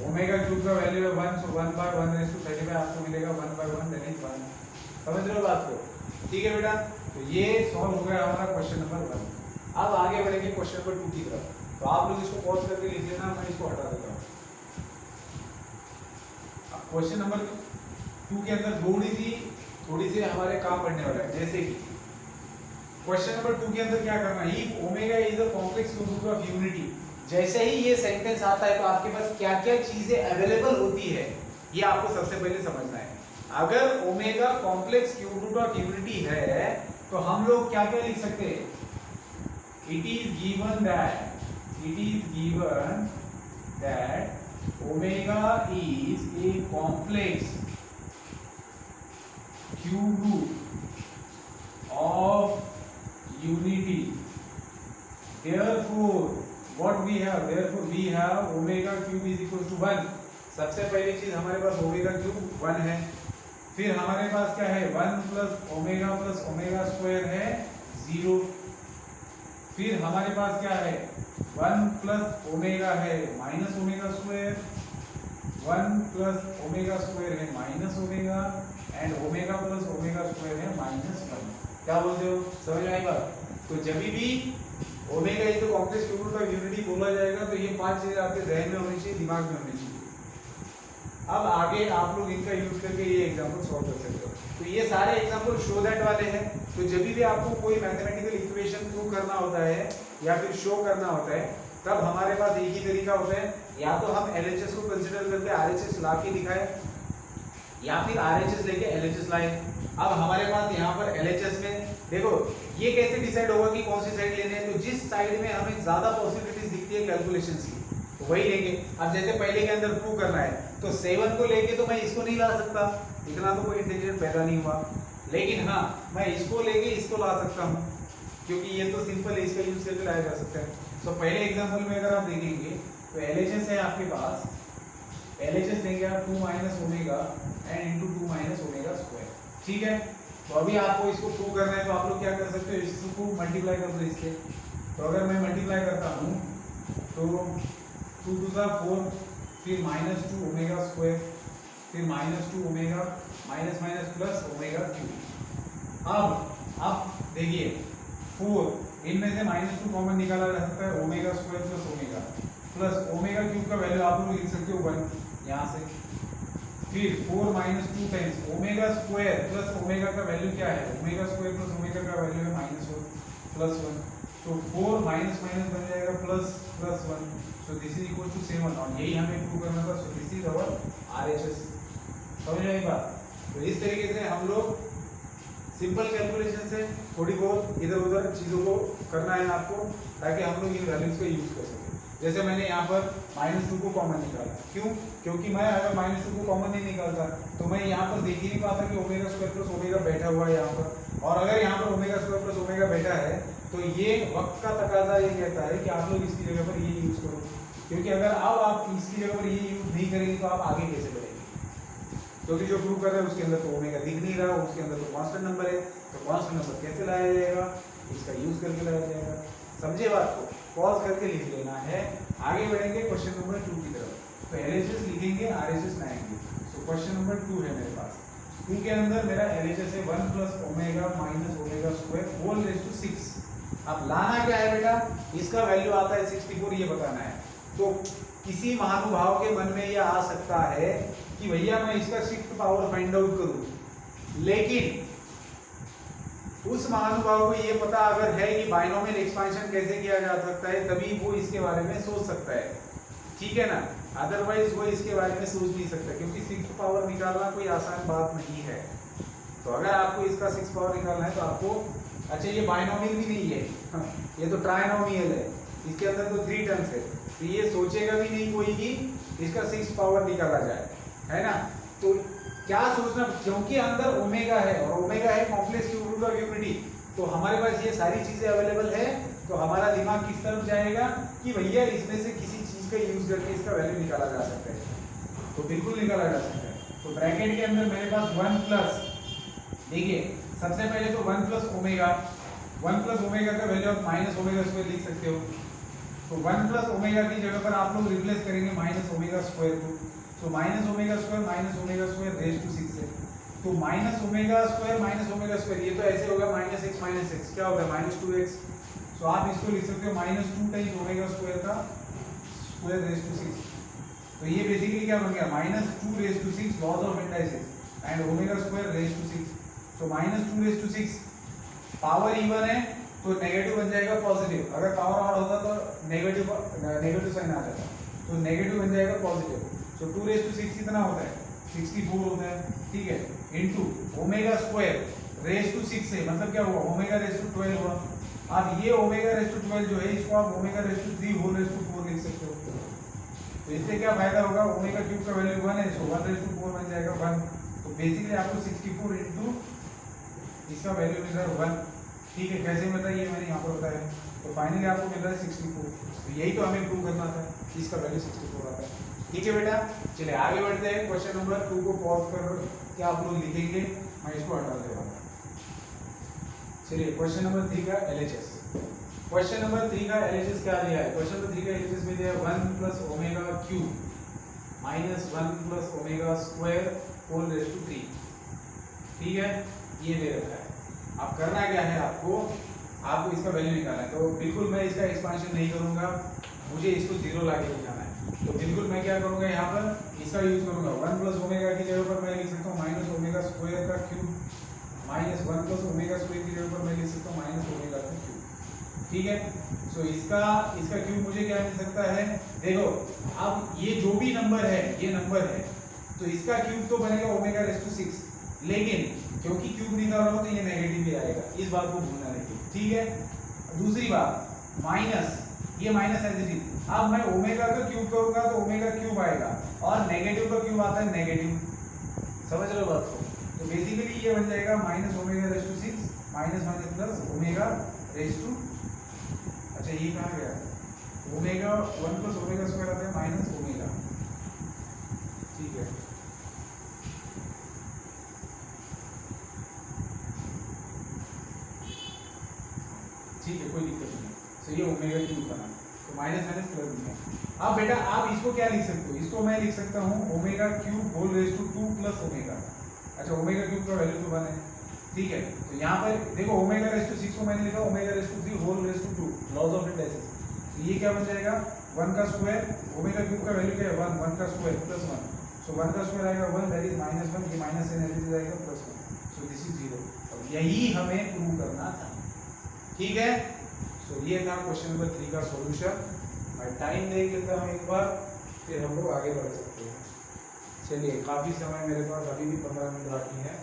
Omega cube का वैल्यू है 1, सो 1 बाय 1 रेज़ टू 35 आपको मिलेगा 1 बाय 1 दैट इज 1। समझ रहे हो बात को, ठीक है बेटा। तो ये सॉल्व हो गया हमारा क्वेश्चन नंबर 1। अब आगे बढ़ेंगे क्वेश्चन नंबर 2 की तरफ। तो आप लोग इसको पॉज करके लिख लेना, मैं इसको हटा देता हूं। अब क्वेश्चन नंबर 2 के अंदर थोड़ी सी हमारे काम पढ़ने वाला है। जैसे कि क्वेश्चन नंबर 2 के अंदर क्या करना है, if omega is a complex cube of unity. जैसे ही ये सेंटेंस आता है तो आपके पास क्या क्या चीजें अवेलेबल होती है ये आपको सबसे पहले समझना है। अगर omega complex cube root of unity है तो हम लोग क्या क्या लिख सकते हैं, it is given that omega is a complex cube root of unity, therefore what we have omega cube is equal to 1। सबसे पहली चीज हमारे पास ओमेगा क्यूब 1 है, फिर हमारे पास क्या है 1 प्लस ओमेगा स्क्वायर है 0, फिर हमारे पास क्या है 1 प्लस ओमेगा है minus omega square, 1 plus omega square है minus omega, and omega plus omega square है -1। क्या बोलते हो, समझ में आई बात। तो जब भी omega is the complex cube root of unity बोला जाएगा तो ये 5 चीजें आपके जहन में होनी चाहिए, दिमाग में होनी चाहिए। अब आगे आप लोग इनका यूज करके ये एग्जांपल सॉल्व कर सकते हो। तो ये सारे एग्जांपल शो दैट वाले हैं। तो जब भी आपको कोई मैथमेटिकल इक्वेशन प्रूव करना होता है या फिर शो करना होता है तब हमारे पास एक ही तरीका होता है, या तो हम एलएचएस को कंसीडर करके आरएचएस ला के दिखाए या फिर आरएचएस लेके एलएचएस लाए। अब हमारे पास यहाँ पर एलएचएस में देखो ये कैसे डिसाइड होगा कि कौन सी साइड लेने हैं, तो जिस साइड में हमें ज्यादा पॉसिबिलिटीज दिखती है कैलकुलेशंस की तो वही लेंगे। अब जैसे पहले के अंदर प्रूव करना है तो 7 को लेके तो मैं इसको नहीं ला सकता, इतना तो कोई इंटेलिजेंट पैदा नहीं हुआ, लेकिन हाँ मैं इसको लेके इसको ला सकता हूँ क्योंकि ये तो सिंपल है, इसका यूज करके लाया जा सकता है। तो पहले एग्जांपल में अगर आप देखेंगे तो एलएचएस है आपके पास, एलएचएस देंगे आप 2 minus omega and into 2 minus omega square, ठीक है। तो अभी आपको इसको प्रूव करना है तो आप लोग क्या कर सकते हो, इसको मल्टीप्लाई कर दो इससे। तो अगर मैं मल्टीप्लाई करता हूँ तो 2 टू द 4, फिर -2 ओमेगा स्क्वायर, फिर -2 omega minus minus plus omega cube. अब देखिए 4 इनमें से -2 कॉमन निकाला जा सकता है, omega square plus omega plus omega cube का वैल्यू आप लोग लिख सकते हो 1 यहाँ से। फिर 4 - 2 times omega square plus omega का वैल्यू क्या है, ओमेगा स्क्वायर प्लस ओमेगा का वैल्यू है -1 प्लस 1, तो 4 माइनस माइनस बन जाएगा plus 1, so this is equal to 7 और यही हमें प्रूव करना था। So this is our RHS। समझ आई बात? तो इस तरीके से हम लोग सिंपल कैलकुलेशन से थोड़ी बहुत इधर उधर चीज़ों को करना है आपको, ताकि हम लोग इन वैल्यूज का यूज कर सकें। जैसे मैंने यहाँ पर -2 को कॉमन निकाला, क्यों? क्योंकि मैं अगर -2 को कॉमन नहीं निकालता तो मैं यहाँ पर देख ही नहीं पाता कि ओमेगा स्क्वायर प्लस ओमेगा बैठा हुआ है यहाँ पर, और अगर यहाँ पर ओमेगा स्क्वायर प्लस ओमेगा बैठा है तो ये वक्त का तकाजा ये कहता है कि आप लोग इसकी जगह पर ये यूज करो, क्योंकि अगर अब आप इसकी जगह पर ये यूज नहीं करेंगे तो आप आगे कैसे बढ़ेंगे? क्योंकि जो प्रूव कर रहे हैं उसके अंदर तो ओमेगा दिख नहीं रहा, उसके अंदर तो कांस्टेंट नंबर है, तो कांस्टेंट नंबर कैसे लाया जाएगा? इसका यूज करके लाया जाएगा। समझे बात को? पॉज करके लिख लेना है। आगे बढ़ेंगे क्वेश्चन नंबर 2 की तरफ। तो LHS लिखेंगे, RHS लाएंगे। सो क्वेश्चन नंबर 2 है मेरे पास। 2 के अंदर मेरा LHS है 1 plus omega minus omega square whole raise to 6। अब लाना क्या है बेटा? इसका वैल्यू आता है 64, ये बताना है। तो किसी महानुभाव के मन में यह आ सकता है कि भैया मैं इसका 6th पावर फाइंड आउट करूं, लेकिन उस महानुभाव को ये पता अगर है कि बाइनोमियल एक्सपेंशन कैसे किया जा सकता है, तभी वो इसके बारे में सोच सकता है, ठीक है ना? अदरवाइज वो इसके बारे में सोच नहीं सकता, क्योंकि 6th पावर निकालना कोई आसान बात नहीं है। तो अगर आपको इसका 6th पावर निकालना है तो आपको, अच्छा ये बाइनोमियल भी नहीं है, ये तो ट्राइनोमियल है, इसके अंदर तो 3 टर्म्स है, तो ये सोचेगा भी नहीं कोई कि इसका 6th पावर निकाला जाए, है ना? तो क्या सोचना, क्योंकि अंदर ओमेगा है और ओमेगा है complex cube root of unity, तो हमारे पास ये सारी चीजें अवेलेबल है, तो हमारा दिमाग किस तरफ जाएगा कि भैया इसमें से किसी चीज का यूज करके इसका वैल्यू निकाला जा सकता है। तो बिल्कुल निकाला जा सकता है। तो ब्रैकेट के अंदर मेरे पास 1 प्लस, देखिए सबसे पहले तो 1 प्लस ओमेगा, 1 प्लस ओमेगा का वैल्यू आप माइनस ओमेगा स्क्वायर लिख सकते हो। तो 1 प्लस ओमेगा की जगह पर आप लोग रिप्लेस करेंगे माइनस ओमेगा स्क्वायर को, तो minus omega square raise to 6 है। तो माइनस ओमेगा स्क्वायर ये तो ऐसे होगा -x माइनस x, क्या होगा -2x। तो आप इसको लिख सकते हो -2 टाइम्स ओमेगा स्क्वायर का स्क्वायर रेज़ टू 6। तो ये बेसिकली क्या बन गया, -2 raise to 6 laws of indices and omega square raise to 6। तो -2 रेज़ टू 6 पावर इवन है तो नेगेटिव बन जाएगा पॉजिटिव, अगर पावर ऑड होता तो नेगेटिव साइन आ जाता, तो नेगेटिव बन जाएगा पॉजिटिव। तो 2 रेज़ टू 6 कितना होता है, 64 होता है, ठीक है, into omega square raise to 6 से मतलब क्या हुआ, ओमेगा रेज़ टू 12 हुआ। अब ये ओमेगा रेज़ टू 12 जो है इसको आप omega raise to 3 whole raise to 4 लिख सकते हो। तो इससे क्या फायदा होगा, ओमेगा क्यूब का वैल्यू 1 है, सो 1 रेज़ टू 4 बन जाएगा 1। तो बेसिकली आपको 64 इनटू इसका वैल्यू मिल रहा है 1, ठीक है। कैसे मिल रहा है ये मैंने यहाँ पर बताया। तो फाइनली आपको मिल रहा है 64। तो यही तो हमें प्रूव करना था, इसका वैल्यू 64 आता है, ठीक है बेटा। चलिए आगे बढ़ते हैं। क्वेश्चन नंबर 2 को पॉज कर के आप लोग लिखेंगे, मैं इसको हटा देता हूँ। चलिए क्वेश्चन नंबर 3 का LHS। क्वेश्चन नंबर 3 का LHS क्या दिया है? क्वेश्चन नंबर 3 का LHS में दिया है 1 plus omega cube minus 1 plus omega square whole raise to 3, ठीक है, ये दे रखा है। अब करना क्या है, आपको इसका वैल्यू निकालना है। तो बिल्कुल मैं इसका एक्सपेंशन नहीं करूंगा, मुझे इसको 0 लाके दिखाना है। तो बिल्कुल मैं क्या करूंगा, यहाँ पर इसका यूज करूंगा। 1 प्लस ओमेगा की जगह पर मैं लिख सकता हूँ माइनस ओमेगा स्क्वायर का cube, minus 1 plus omega square की जगह पर मैं लिख सकता हूँ माइनस ओमेगा का क्यूब, ठीक है। सो इसका क्यूब मुझे क्या मिल सकता है, देखो अब ये जो भी नंबर है ये नंबर है, तो इसका क्यूब तो बनेगा ओमेगा रेज़ टू 6, लेकिन क्योंकि क्यूब निकाल रहा हो तो ये नेगेटिव भी आएगा, इस बात को भूलना नहीं, ठीक है। दूसरी बात, माइनस, ये माइनस एज इट इज। अब मैं ओमेगा का क्यूब करूंगा तो ओमेगा क्यूब आएगा, और नेगेटिव का क्यूब आता है नेगेटिव, समझ रहे हो बात को। तो बेसिकली ये बन जाएगा minus omega raise to 6 minus minus plus omega raise to, अच्छा ये कहाँ गया, ओमेगा 1 प्लस ओमेगा स्क्वायर आता है माइनस ओमेगा, ठीक है। ठीक है, कोई दिक्कत नहीं। तो ये ओमेगा क्यूब बना, तो माइनस माइनस प्लस में। अब बेटा आप इसको क्या लिख सकते हो, इसको मैं लिख सकता हूँ omega cube whole raise to 2 plus omega. अच्छा ओमेगा क्यूब का वैल्यू तो 1 है, ठीक है। तो यहाँ पर देखो ओमेगा रेज टू 6 को मैंने लिखा omega raise to 3 whole raise to 2, laws of indices. तो ये क्या बन जाएगा 1 का स्क्वायर, ओमेगा क्यूब का वैल्यू क्या है 1, 1 का स्क्वायर प्लस 1, सो 1 का स्क्वायर आएगा 1, दैट इज -1, ये माइनस से नेगेटिव जाएगा +1, सो दिस इज 0। अब यही हमें प्रूव करना था, ठीक है। सो ये था क्वेश्चन नंबर 3 का सॉल्यूशन। मैं टाइम देख लेता हूँ एक बार, फिर हम लोग आगे बढ़ सकते हैं। चलिए काफ़ी समय मेरे पास अभी भी 15 मिनट बाकी है।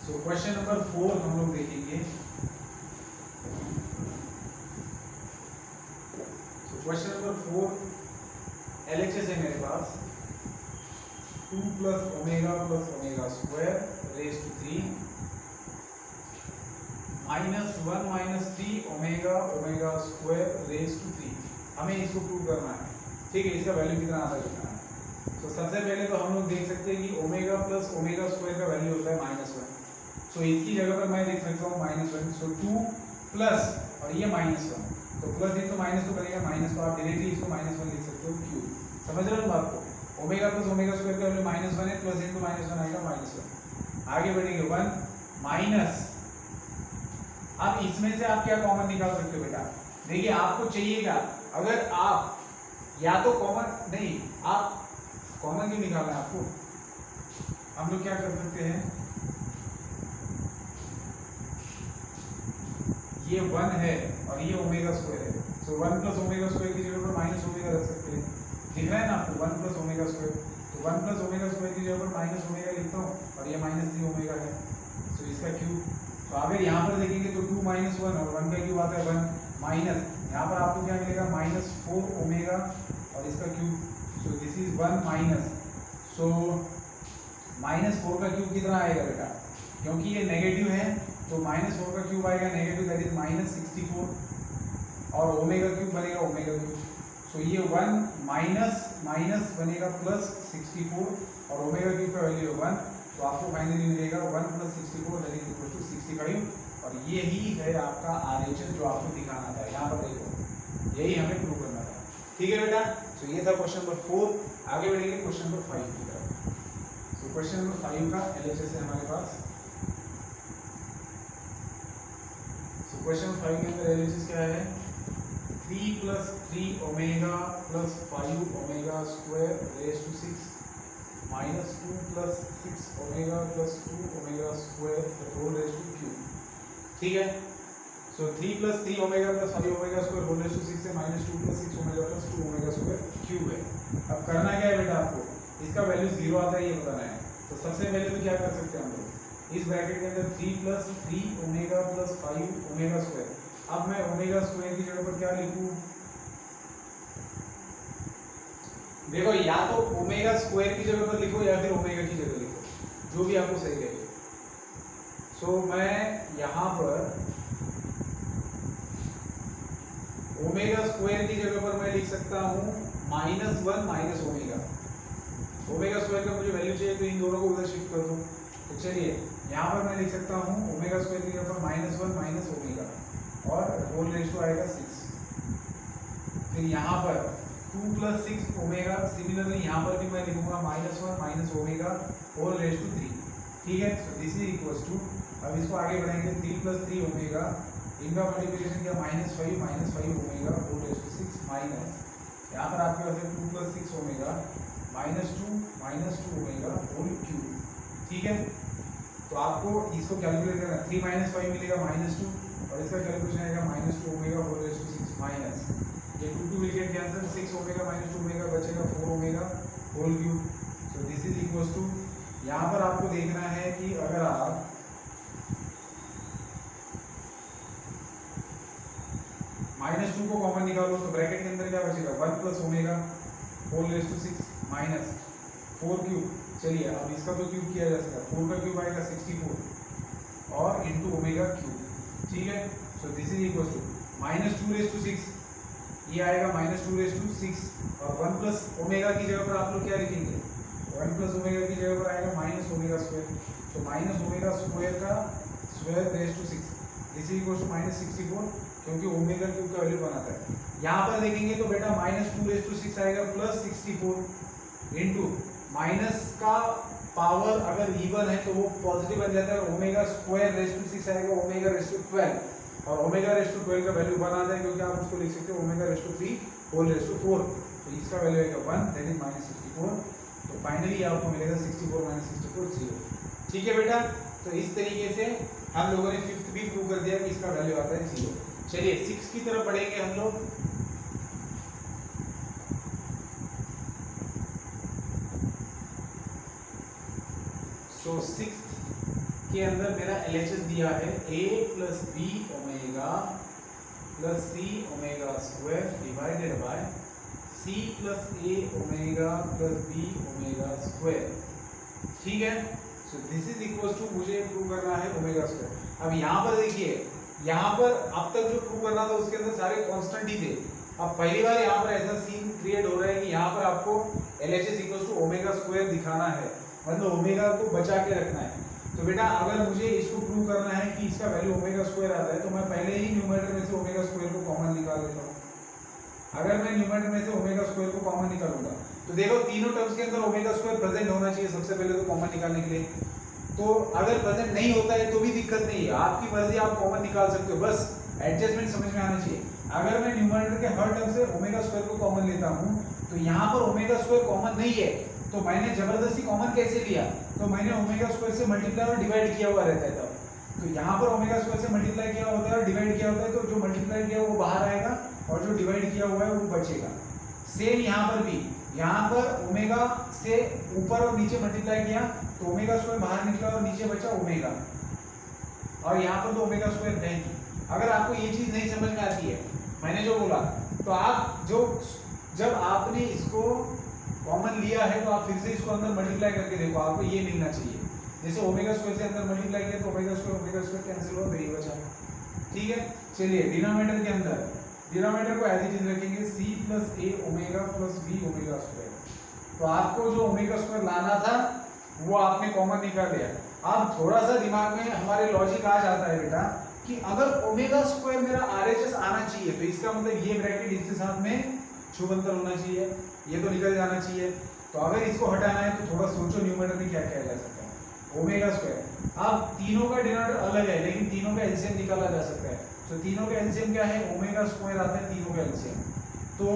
सो क्वेश्चन नंबर 4 हम लोग देखेंगे। क्वेश्चन नंबर 4 LHS है मेरे पास 2 plus omega square raise to 3 -1 minus 3 omega square raise to 3। हमें इसको प्रूव करना है, ठीक है। इसका वैल्यू कितना आता है कितना है। तो सबसे पहले तो हम लोग देख सकते हैं कि ओमेगा प्लस ओमेगा स्क्वायर का वैल्यू होता है -1, सो इसकी जगह पर मैं देख सकता हूँ -1, सो 2 प्लस और ये -1, तो प्लस एक तो माइनस तो करेगा माइनस, तो आप डायरेक्टली इसको -1 लिख सकते हो क्यूब। समझ रहे हो बात को, ओमेगा प्लस ओमेगा स्क्वायर का वैल्यू -1 है, प्लस इनटू -1 आएगा -1। आगे बढ़ेंगे 1 माइनस, अब इसमें से आप क्या कॉमन निकाल सकते हो बेटा, देखिए आपको चाहिएगा, अगर आप या तो कॉमन नहीं, आप कॉमन क्यों निकालना है आपको, हम लोग क्या कर सकते हैं, ये 1 है और ये ओमेगा स्क्वायर है, सो 1 प्लस ओमेगा स्क्वायर की जगह पर माइनस ओमेगा रख सकते हैं, दिख रहा है ना आपको 1 प्लस ओमेगा स्क्वायर, तो 1 प्लस ओमेगा स्क्वायर की जगह पर माइनस ओमेगा लिखता हूँ और ये -3 ओमेगा है, सो इसका क्यूब। तो अगर यहाँ पर देखेंगे तो 2 - 1 और 1 का क्यूब आता है 1 माइनस, यहाँ पर आपको क्या मिलेगा -4 ओमेगा और इसका cube, so this is 1 minus, so -4 का क्यूब कितना आएगा बेटा, क्योंकि ये नेगेटिव है तो -4 का क्यूब आएगा नेगेटिव, दैट इज -64 और ओमेगा क्यूब बनेगा ओमेगा क्यूब, सो ये 1 माइनस माइनस बनेगा +64 और ओमेगा क्यूब का वैल्यू है 1, तो आपको फाइनली मिलेगा 1 + 64 दैट इज इक्वल टू 65, और यही है आपका RHS जो आपको दिखाना था, यहाँ पर देखो यही हमें प्रूव करना था, ठीक है बेटा। सो ये था क्वेश्चन नंबर 4। आगे बढ़ेंगे क्वेश्चन नंबर 5 की तरफ। सो क्वेश्चन नंबर 5 का LHS है हमारे पास। सो क्वेश्चन नंबर 5 के अंदर LHS क्या है, 3 + 3 omega + 5 omega square raise to 6 -2 + 6 omega + 2 omega square whole raise to cube, ठीक है। So 3 + 3 omega + 5 omega square whole raise to 6 से -2 + 6 ओमेगा + 2 ओमेगा स्क्वायर क्यूब है। अब करना क्या है बेटा, आपको इसका वैल्यू 0 आता है ये बताना है। तो सबसे पहले तो क्या कर सकते हैं हम लोग, इस ब्रैकेट के अंदर 3 + 3 ओमेगा + 5 ओमेगा स्क्वायर, अब मैं ओमेगा स्क्वायर की जगह पर क्या लिखूं, देखो या तो ओमेगा स्क्वायर की जगह पर लिखो या फिर ओमेगा की जगह लिखो, जो भी आपको सही लगे। सो मैं यहाँ पर ओमेगा स्क्वायर की जगह पर मैं लिख सकता हूँ -1 माइनस ओमेगा, ओमेगा स्क्वायर का मुझे वैल्यू चाहिए तो इन दोनों को उधर शिफ्ट कर दो। तो चलिए यहाँ पर मैं लिख सकता हूँ ओमेगा स्क्वायर की जगह पर -1 माइनस ओमेगा और होल रेज टू आएगा 6, फिर यहाँ पर 2 + 6 ओमेगा, सिमिलरली यहाँ पर भी मैं लिखूंगा -1 minus omega whole raise to 3, ठीक है। So this is equals to, अब इसको आगे बढ़ाएंगे 3 + 3 ओमेगा, इनका मल्टीप्लिकेशन किया -5 omega whole raise to 6 minus, यहाँ पर आपके पास है 2 + 6 ओमेगा -2 ओमेगा होल क्यूब, ठीक है। तो आपको इसको कैलकुलेट करना, 3 - 5 मिलेगा -2 और इसका कैलकुलेशन आएगा -2 omega whole raise to 6 minus, ये 2 will get cancel, 6 omega -2 omega बचेगा 4 omega whole cube. So this is equals to, यहाँ पर आपको देखना है कि अगर आप -2 को कॉमन निकालो तो ब्रैकेट के अंदर क्या बचेगा 1 + omega whole raise to 6 minus 4 cube. चलिए अब इसका तो क्यूब किया जा सकता है, 4 का क्यूब आएगा 64 और इंटू ओमेगा क्यूब, ठीक है। So this is equals to -2 ⁶, ये आएगा -2 ⁶ और 1 + ओमेगा की जगह पर आप लोग क्या लिखेंगे, 1 + ओमेगा की जगह पर आएगा -ओमेगा स्क्वायर, तो -ओमेगा स्क्वायर का square raise to 6, this is equals to -64 क्योंकि ओमेगा क्यूब का वैल्यू बनाता है। यहाँ पर देखेंगे तो बेटा -2⁶ आएगा प्लस 64 इंटू माइनस का पावर अगर इवन है तो वो पॉजिटिव बन जाता है, ओमेगा स्क्वायर रेज़ टू 6 आएगा ओमेगा रेज़ टू 12 और ओमेगा रेज़ टू 12 का वैल्यू बनाता है क्योंकि आप उसको लिख सकते हो omega raise to 3 whole raise to 4, तो इसका वैल्यू आएगा 1 दैट इज -64। तो फाइनली आपको मिलेगा 64 - 64 0। ठीक है बेटा, तो इस तरीके से हम लोगों ने फिफ्थ भी प्रूव कर दिया कि इसका वैल्यू आता है 0। चलिए 6 की तरफ पढ़ेंगे हम लोग। सो 6 के अंदर मेरा LHS दिया है a + b omega + c omega square divided by c + a omega + b omega square. ठीक है, so this is equal to मुझे प्रूव करना है ओमेगा स्क्वायर। अब यहाँ पर देखिए, यहाँ पर अब तक जो प्रूव करना था उसके अंदर सारे कांस्टेंट ही थे। अब पहली बार यहाँ पर ऐसा सीन क्रिएट हो रहा है कि यहाँ पर आपको LHS equal to omega square दिखाना है, मतलब ओमेगा को बचा के रखना है। तो बेटा अगर मुझे इसको प्रूव करना है कि इसका वैल्यू ओमेगा स्क्वायर आता है तो मैं पहले ही न्यूमरेटर में से ओमेगा स्क्वायर को कॉमन निकाल लेता हूँ। अगर मैं न्यूमरेटर में से ओमेगा स्क्वायर को कॉमन निकालूंगा तो देखो तीनों टर्म्स के अंदर ओमेगा स्क्वायर प्रेजेंट होना चाहिए सबसे पहले तो कॉमन निकालने के लिए। तो अगर प्रेजेंट नहीं होता है तो भी दिक्कत नहीं है, आपकी मर्जी, आप कॉमन निकाल सकते हो, बस एडजस्टमेंट समझ में आना चाहिए। अगर मैं न्यूमरेटर के हर टर्म से ओमेगा स्क्वायर को कॉमन लेता हूँ तो यहाँ पर ओमेगा स्क्वायर कॉमन नहीं है, तो मैंने जबरदस्ती कॉमन कैसे लिया, तो मैंने ओमेगा स्क्वायर से मल्टीप्लाई और डिवाइड किया हुआ रहता है तब। तो यहाँ पर ओमेगा स्क्वायर से मल्टीप्लाई किया होता है और डिवाइड किया होता है, तो जो मल्टीप्लाई किया वो बाहर आएगा और जो डिवाइड किया हुआ है वो बचेगा। सेम यहाँ पर भी, यहाँ पर ओमेगा से ऊपर और नीचे मल्टीप्लाई किया तो ओमेगा स्क्वायर बाहर निकला और नीचे बचा ओमेगा, और यहाँ पर तो ओमेगा स्क्वायर है ही। अगर आपको ये चीज नहीं समझ में आती है मैंने जो बोला, तो आप जब आपने इसको कॉमन लिया है तो आप फिर से इसको अंदर मल्टीप्लाई करके देखो, आपको ये मिलना चाहिए। जैसे ओमेगा स्क्वायर से अंदर मल्टीप्लाई किया तो ओमेगा स्क्वायर कैंसिल हो, यही बचा। ठीक है, चलिए डिनोमिनेटर के अंदर, डिनोमिनेटर को एज इट इज रखेंगे c + a omega + b omega square. तो आपको जो ओमेगा स्क्वायर लाना था वो आपने कॉमन निकाल लिया। अब थोड़ा सा दिमाग में हमारे लॉजिक आ जाता है बेटा कि अगर ओमेगा स्क्वायर मेरा RHS आना चाहिए तो इसका मतलब ये ब्रैकेट इसके साथ में शुभंतर होना चाहिए, ये तो निकल जाना चाहिए। तो अगर इसको हटाना है तो थोड़ा सोचो न्यूमरेटर में क्या किया जा सकता है, ओमेगा स्क्वायर। अब तीनों का डिनोमिनेटर अलग है लेकिन तीनों का एलसीएम निकाला जा सकता है। तो तीनों का एलसीएम क्या है, ओमेगा स्क्वायर आता है तीनों का एलसीएम। तो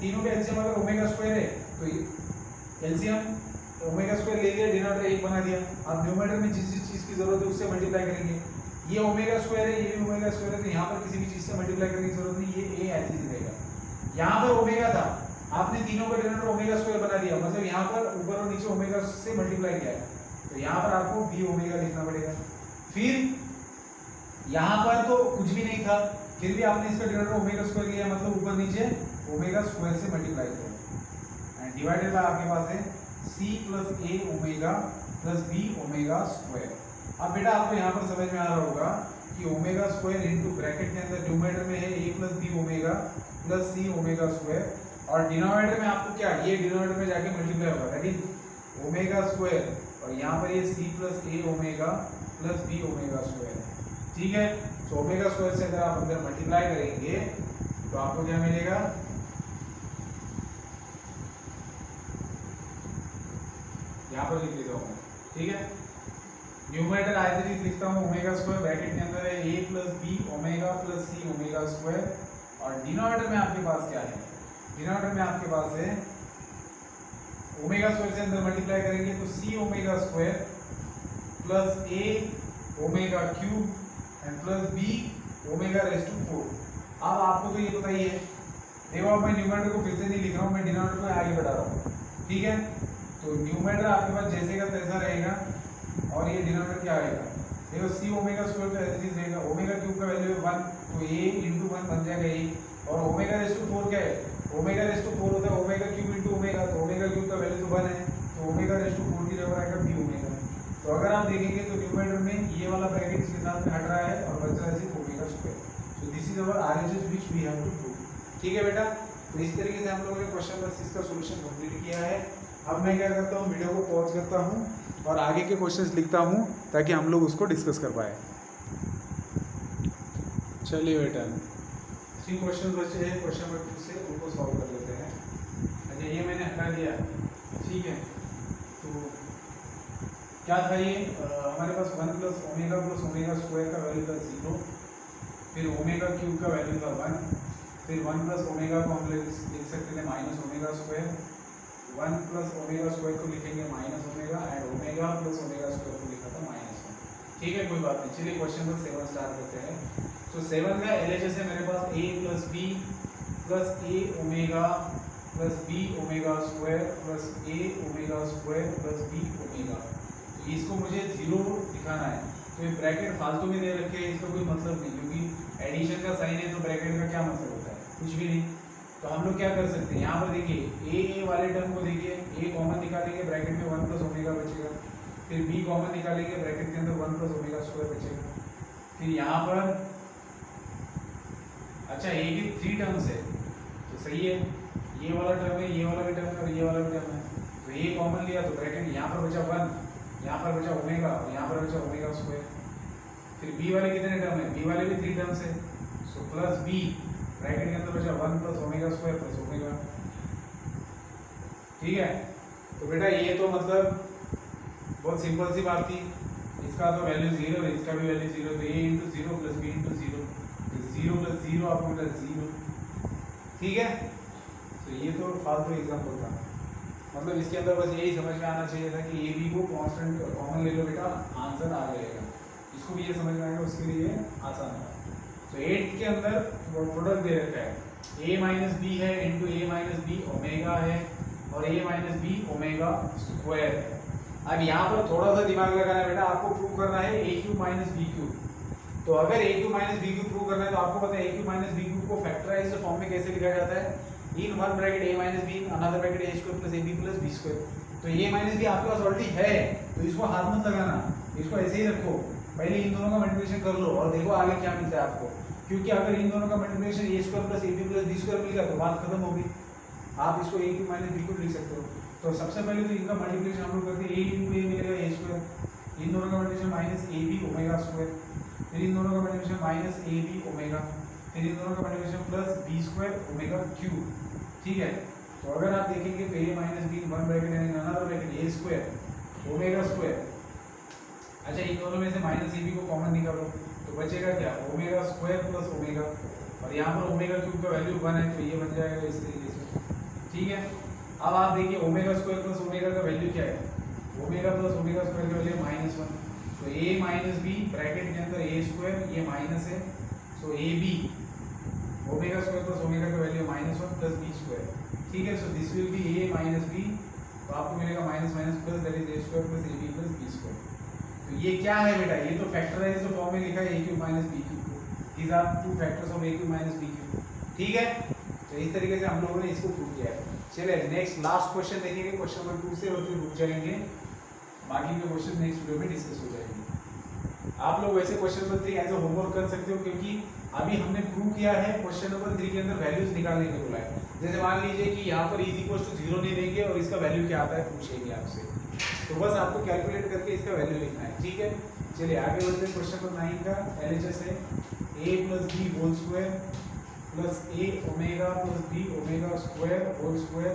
तीनों का एलसीएम अगर ओमेगा स्क्वायर है तो एलसीएम ओमेगा स्क्वायर ले लिया, डिनोमिनेटर 1 बना दिया। अब न्यूमरेटर में जिस चीज की जरूरत है उससे मल्टीप्लाई करेंगे। ये ओमेगा स्क्वायर है, ये भी ओमेगा स्क्वायर है, तो यहाँ पर किसी भी चीज से मल्टीप्लाई करने की जरूरत नहीं, ये a ऐसे ही रहेगा। यहाँ पर ओमेगा था, आपने तीनों का डिनोमिनेटर ओमेगा स्क्वायर बना दिया, मतलब यहाँ पर ऊपर और नीचे ओमेगा से मल्टीप्लाई किया है, तो यहाँ पर आपको b ओमेगा लिखना पड़ेगा। फिर यहाँ पर तो कुछ भी नहीं था, फिर भी आपने इसका डिनोमिनेटर ओमेगा स्क्वायर लिया, मतलब ऊपर नीचे ओमेगा स्क्वायर से मल्टीप्लाई किया एंड डिवाइडेड बाय आपके पास है c + a omega + b omega square. अब बेटा आपको यहाँ पर समझ में आ रहा होगा कि ओमेगा स्क्वायर इनटू ब्रैकेट के अंदर न्यूमरेटर में है a + b omega + c omega square, और डिनोमिनेटर में आपको क्या, ये डिनोमिनेटर में जाके मल्टीप्लाई होगा दैट इज ओमेगा स्क्वायर, और यहाँ पर ये c + a omega + b omega square. ठीक है, तो ओमेगा स्क्वायर से अगर आप अंदर मल्टीप्लाई करेंगे तो आपको क्या मिलेगा, यहाँ पर लिख देता हूँ। ठीक है, न्यूमरेटर एज इट इज लिखता हूँ ओमेगा स्क्वायर, ब्रैकेट के अंदर है a + b omega + c omega square, और डिनोमिनेटर में आपके पास क्या है, डिनोमिनेटर में आपके पास है ओमेगा स्क्वायर से अंदर मल्टीप्लाई करेंगे तो c omega square + a omega cube and + b omega raise to 4। अब आपको तो ये पता ही है, देखो अब मैं न्यूमरेटर को फिर से नहीं लिख रहा हूँ, मैं डिनोमिनेटर को आगे बढ़ा रहा हूँ। ठीक है, तो न्यूमरेटर आपके पास जैसे का तैसा रहेगा और ये डिनोमिनेटर क्या आएगा, देखो c ओमेगा स्क्वायर तो ऐसे ही रहेगा, ओमेगा क्यूब का वैल्यू है 1 तो a × 1 बन जाएगा a, और ओमेगा रेज़ टू 4 क्या है, ओमेगा रेज़ टू 4 होता है ओमेगा क्यूब × ओमेगा, तो ओमेगा क्यूब का वैल्यू तो 1 है, तो ओमेगा रेज़ टू 4 की जगह आएगा b ओमेगा। तो अगर आप देखेंगे तो न्यूमरेटर में ये वाला ब्रैकेट इसके साथ में हट रहा है और बच रहा है सिर्फ omega square. So this is our RHS which we have to prove. ठीक है बेटा, तो इस तरीके से हम लोगों ने क्वेश्चन नंबर 6 का सॉल्यूशन कंप्लीट किया है। अब मैं क्या करता हूँ, वीडियो को पॉज करता हूँ और आगे के क्वेश्चंस लिखता हूँ ताकि हम लोग उसको डिस्कस कर पाए। चलिए बेटा, 3 क्वेश्चन बचे हैं क्वेश्चन नंबर 2 से, उनको सॉल्व कर लेते हैं। अच्छा ये मैंने हटा दिया, ठीक है। तो क्या था ये, हमारे पास 1 प्लस ओमेगा स्क्वायर का वैल्यू था 0, फिर ओमेगा क्यूब का वैल्यू था 1, फिर 1 प्लस ओमेगा को हम लिख सकते थे minus omega square, 1 plus omega square को लिखेंगे minus omega, and omega plus omega square को लिखा था -1। ठीक है, कोई बात नहीं। चलिए क्वेश्चन नंबर 7 स्टार्ट करते हैं। तो 7 का एलएचएस है मेरे पास a plus b plus a omega plus b omega square plus a omega square plus b omega. तो इसको मुझे 0 दिखाना है, तो ये ब्रैकेट फालतू में दे रखे हैं, इसका कोई मतलब नहीं, क्योंकि एडिशन का साइन है तो ब्रैकेट का क्या मतलब होता है, कुछ भी नहीं। तो हम लोग क्या कर सकते हैं, यहाँ पर देखिए ए वाले टर्म को देखिए, ए कॉमन निकालेंगे, ब्रैकेट में 1 प्लस ओमेगा बचेगा, फिर बी कॉमन निकालेंगे, ब्रैकेट के अंदर 1 प्लस ओमेगा स्क्वायर बचेगा, फिर यहाँ पर अच्छा ए की 3 टर्म्स है तो सही है, ये वाला टर्म है, ये वाला भी टर्म है और ये वाला भी टर्म है, तो ये कॉमन लिया तो ब्रैकेट यहाँ पर बचा 1, यहाँ पर बचा ओमेगा और यहाँ पर बचा ओमेगा स्क्वायर। फिर बी वाले कितने टर्म है, बी वाले भी 3 टर्म्स है, सो प्लस बी, ब्रैकेट के अंदर बचा 1 plus omega square plus omega. ठीक है, तो बेटा ये तो मतलब बहुत सिंपल सी बात थी, इसका तो वैल्यू 0 है, इसका भी वैल्यू 0, तो a into 0 plus b into 0, 0 plus 0 आपको मिला 0। ठीक है, तो ये तो फालतू एग्जाम्पल था, मतलब इसके अंदर बस यही समझ में आना चाहिए था कि ए बी को कांस्टेंट कॉमन ले लो बेटा, आंसर आ जाएगा। इसको भी ये समझ में आएगा, उसके लिए आसान है। तो 8 के अंदर प्रोडक्ट दे रखा है, a माइनस बी है into a minus b omega है और a minus b omega square है। अब यहाँ पर थोड़ा सा दिमाग लगाना है बेटा, आपको प्रूव करना है a cube minus b cube. तो अगर a cube minus b cube prove करना है तो आपको पता है a cube minus b cube को फैक्टराइज्ड फॉर्म में कैसे लिखा जाता है, in one bracket a minus b, another bracket a square plus ab plus b square. तो a माइनस बी आपके पास ऑलरेडी है, तो इसको हाथ मत लगाना, इसको ऐसे ही रखो, पहले इन दोनों का मल्टीप्लिकेशन कर लो और देखो आगे क्या मिलता है आपको, क्योंकि अगर इन दोनों का multiplication a square plus ab plus b square मिल गया तो बात खत्म होगी, आप इसको a cube minus b cube लिख सकते हो। तो सबसे पहले तो इनका मल्टीप्लिकेशन हम लोग करते हैं, a इंटू a मिलेगा a स्क्वायर, इन दोनों का multiplication minus ab omega square, फिर इन दोनों का मल्टीप्लिकेशन माइनस ab ओमेगा, फिर इन दोनों का multiplication plus b square omega cube. ठीक है, तो अगर आप देखेंगे तो a minus b one bracket and another bracket a square omega square. अच्छा इन दोनों में से माइनस ab को कॉमन निकालो तो बचेगा क्या, ओमेगा स्क्वायर प्लस ओमेगा, और यहाँ पर ओमेगा क्यूब का वैल्यू 1 है तो ये बन जाएगा इस तरीके से। ठीक है, अब आप देखिए ओमेगा स्क्वायर प्लस ओमेगा का वैल्यू क्या है, ओमेगा प्लस ओमेगा स्क्वायर का वैल्यू -1, तो a माइनस बी ब्रैकेट के अंदर a स्क्वायर, ये माइनस है, so a b omega square plus omega का वैल्यू -1 प्लस b स्क्वायर। ठीक है, so this will be a minus b, तो आपको मिलेगा minus minus plus, that is a square plus ab plus b square. तो ये क्या है बेटा, ये तो फैक्टराइज्ड फॉर्म में लिखा है a cube minus b cube को, these are two factors of a cube minus b cube. ठीक है, तो इस तरीके से हम लोगों ने इसको प्रूव किया है। चलिए नेक्स्ट लास्ट क्वेश्चन देखेंगे, क्वेश्चन नंबर 2 से, और फिर रुक जाएंगे, बाकी के क्वेश्चन नेक्स्ट वीडियो में डिस्कस हो जाएंगे। आप लोग वैसे question number 3 as a homework कर सकते हो, क्योंकि अभी हमने प्रूव किया है क्वेश्चन नंबर 3 के अंदर वैल्यूज निकालने के बोला है। जैसे मान लीजिए कि यहाँ पर इज इक्वल टू 0 नहीं देंगे और इसका वैल्यू क्या आता है पूछेंगे आपसे, तो बस आपको कैलकुलेट करके इसका वैल्यू लिखना है। ठीक है, चलिए आगे बढ़ते हैं। क्वेश्चन नंबर 9 का एलएचएस है a plus b whole square plus a omega plus b omega square whole square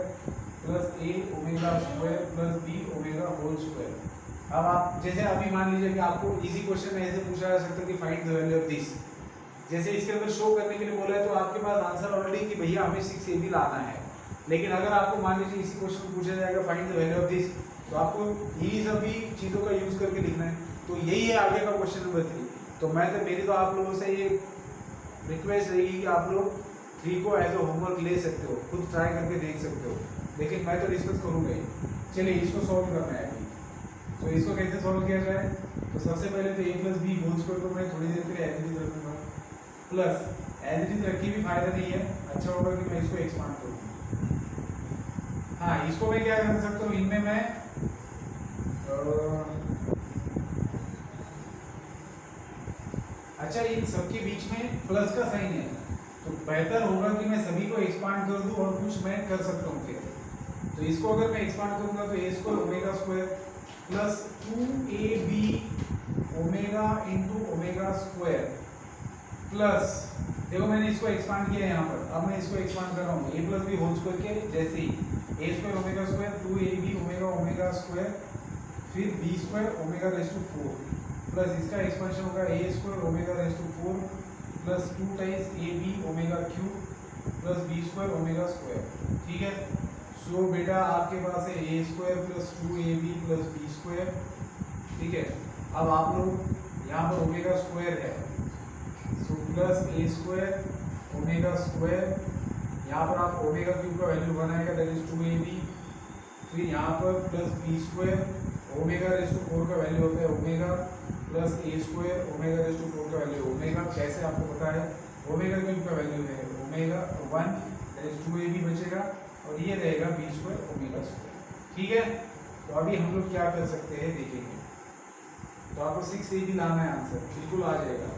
plus a omega square plus b omega whole square. अब आप जैसे अभी मान लीजिए कि आपको इजी क्वेश्चन में ऐसे पूछा जा सकता है कि find the value of this, जैसे इसके अंदर शो करने के लिए बोला है तो आपके पास आंसर ऑलरेडी कि भैया हमें 6ab लाना है। लेकिन अगर आपको मान लीजिए इसी क्वेश्चन पूछा जाएगा find the value of this, तो आपको इन्हीं सभी चीज़ों का यूज करके लिखना है। तो यही है आगे का क्वेश्चन नंबर 3। तो मेरी तो आप लोगों से ये रिक्वेस्ट रहेगी कि आप लोग 3 को एज ए होमवर्क ले सकते हो, खुद ट्राई करके देख सकते हो, लेकिन मैं तो डिस्कस करूँगा ही। चलिए इसको सॉल्व करना है अभी। तो इसको कैसे सॉल्व किया जाए, तो सबसे पहले तो a plus b whole square को मैं थोड़ी देर के लिए एज इट इज रखूँगा, प्लस एज इट इज रखी भी फायदा नहीं है, अच्छा होगा कि मैं इसको एक्सपांड करूँ। हाँ, इसको मैं क्या कर सकता हूँ, इनमें मैं अच्छा इन सबके बीच में प्लस का साइन है, तो बेहतर होगा कि मैं सभी को एक्सपांड कर दूं और कुछ मैं कर सकता हूँ फिर। तो इसको अगर मैं एक्सपांड करूंगा तो a square omega square plus 2ab omega into omega square plus देखो मैंने इसको एक्सपांड किया है यहाँ पर, अब मैं इसको एक्सपांड कर रहा हूँ a plus b whole square के जैसे ही, a square omega square 2ab omega omega square फिर b square omega raise to 4 plus इसका एक्सपेंशन होगा a square omega raise to 4 plus 2 times ab omega cube plus b square omega square. ठीक है, so बेटा आपके पास है a square plus 2ab plus b square. ठीक है, अब आप लोग यहाँ पर ओमेगा स्क्वायर है, so plus a square omega square, यहाँ पर आप ओमेगा क्यूब का वैल्यू बनाएगा दैट इज 2ab, फिर यहाँ पर plus b square omega raise to 4 का वैल्यू होता है omega plus a square omega raise to 4 का वैल्यू ओमेगा, कैसे आपको पता है, ओमेगा क्यूब का वैल्यू है ओमेगा 1 दैट इज 2ab बचेगा और ये रहेगा b स्क्वायर ओमेगा स्क्वायर। ठीक है, तो अभी हम लोग क्या कर सकते हैं देखेंगे, तो आपको 6ab लाना है आंसर, बिल्कुल आ जाएगा।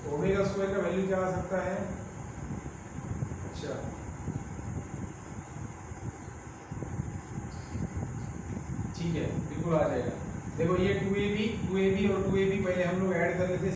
तो ओमेगा स्क्वायर का वैल्यू क्या आ सकता है, अच्छा ठीक है बिल्कुल आ जाएगा। देखो ये 2ab और 2ab पहले हम लोग ऐड कर लेते हैं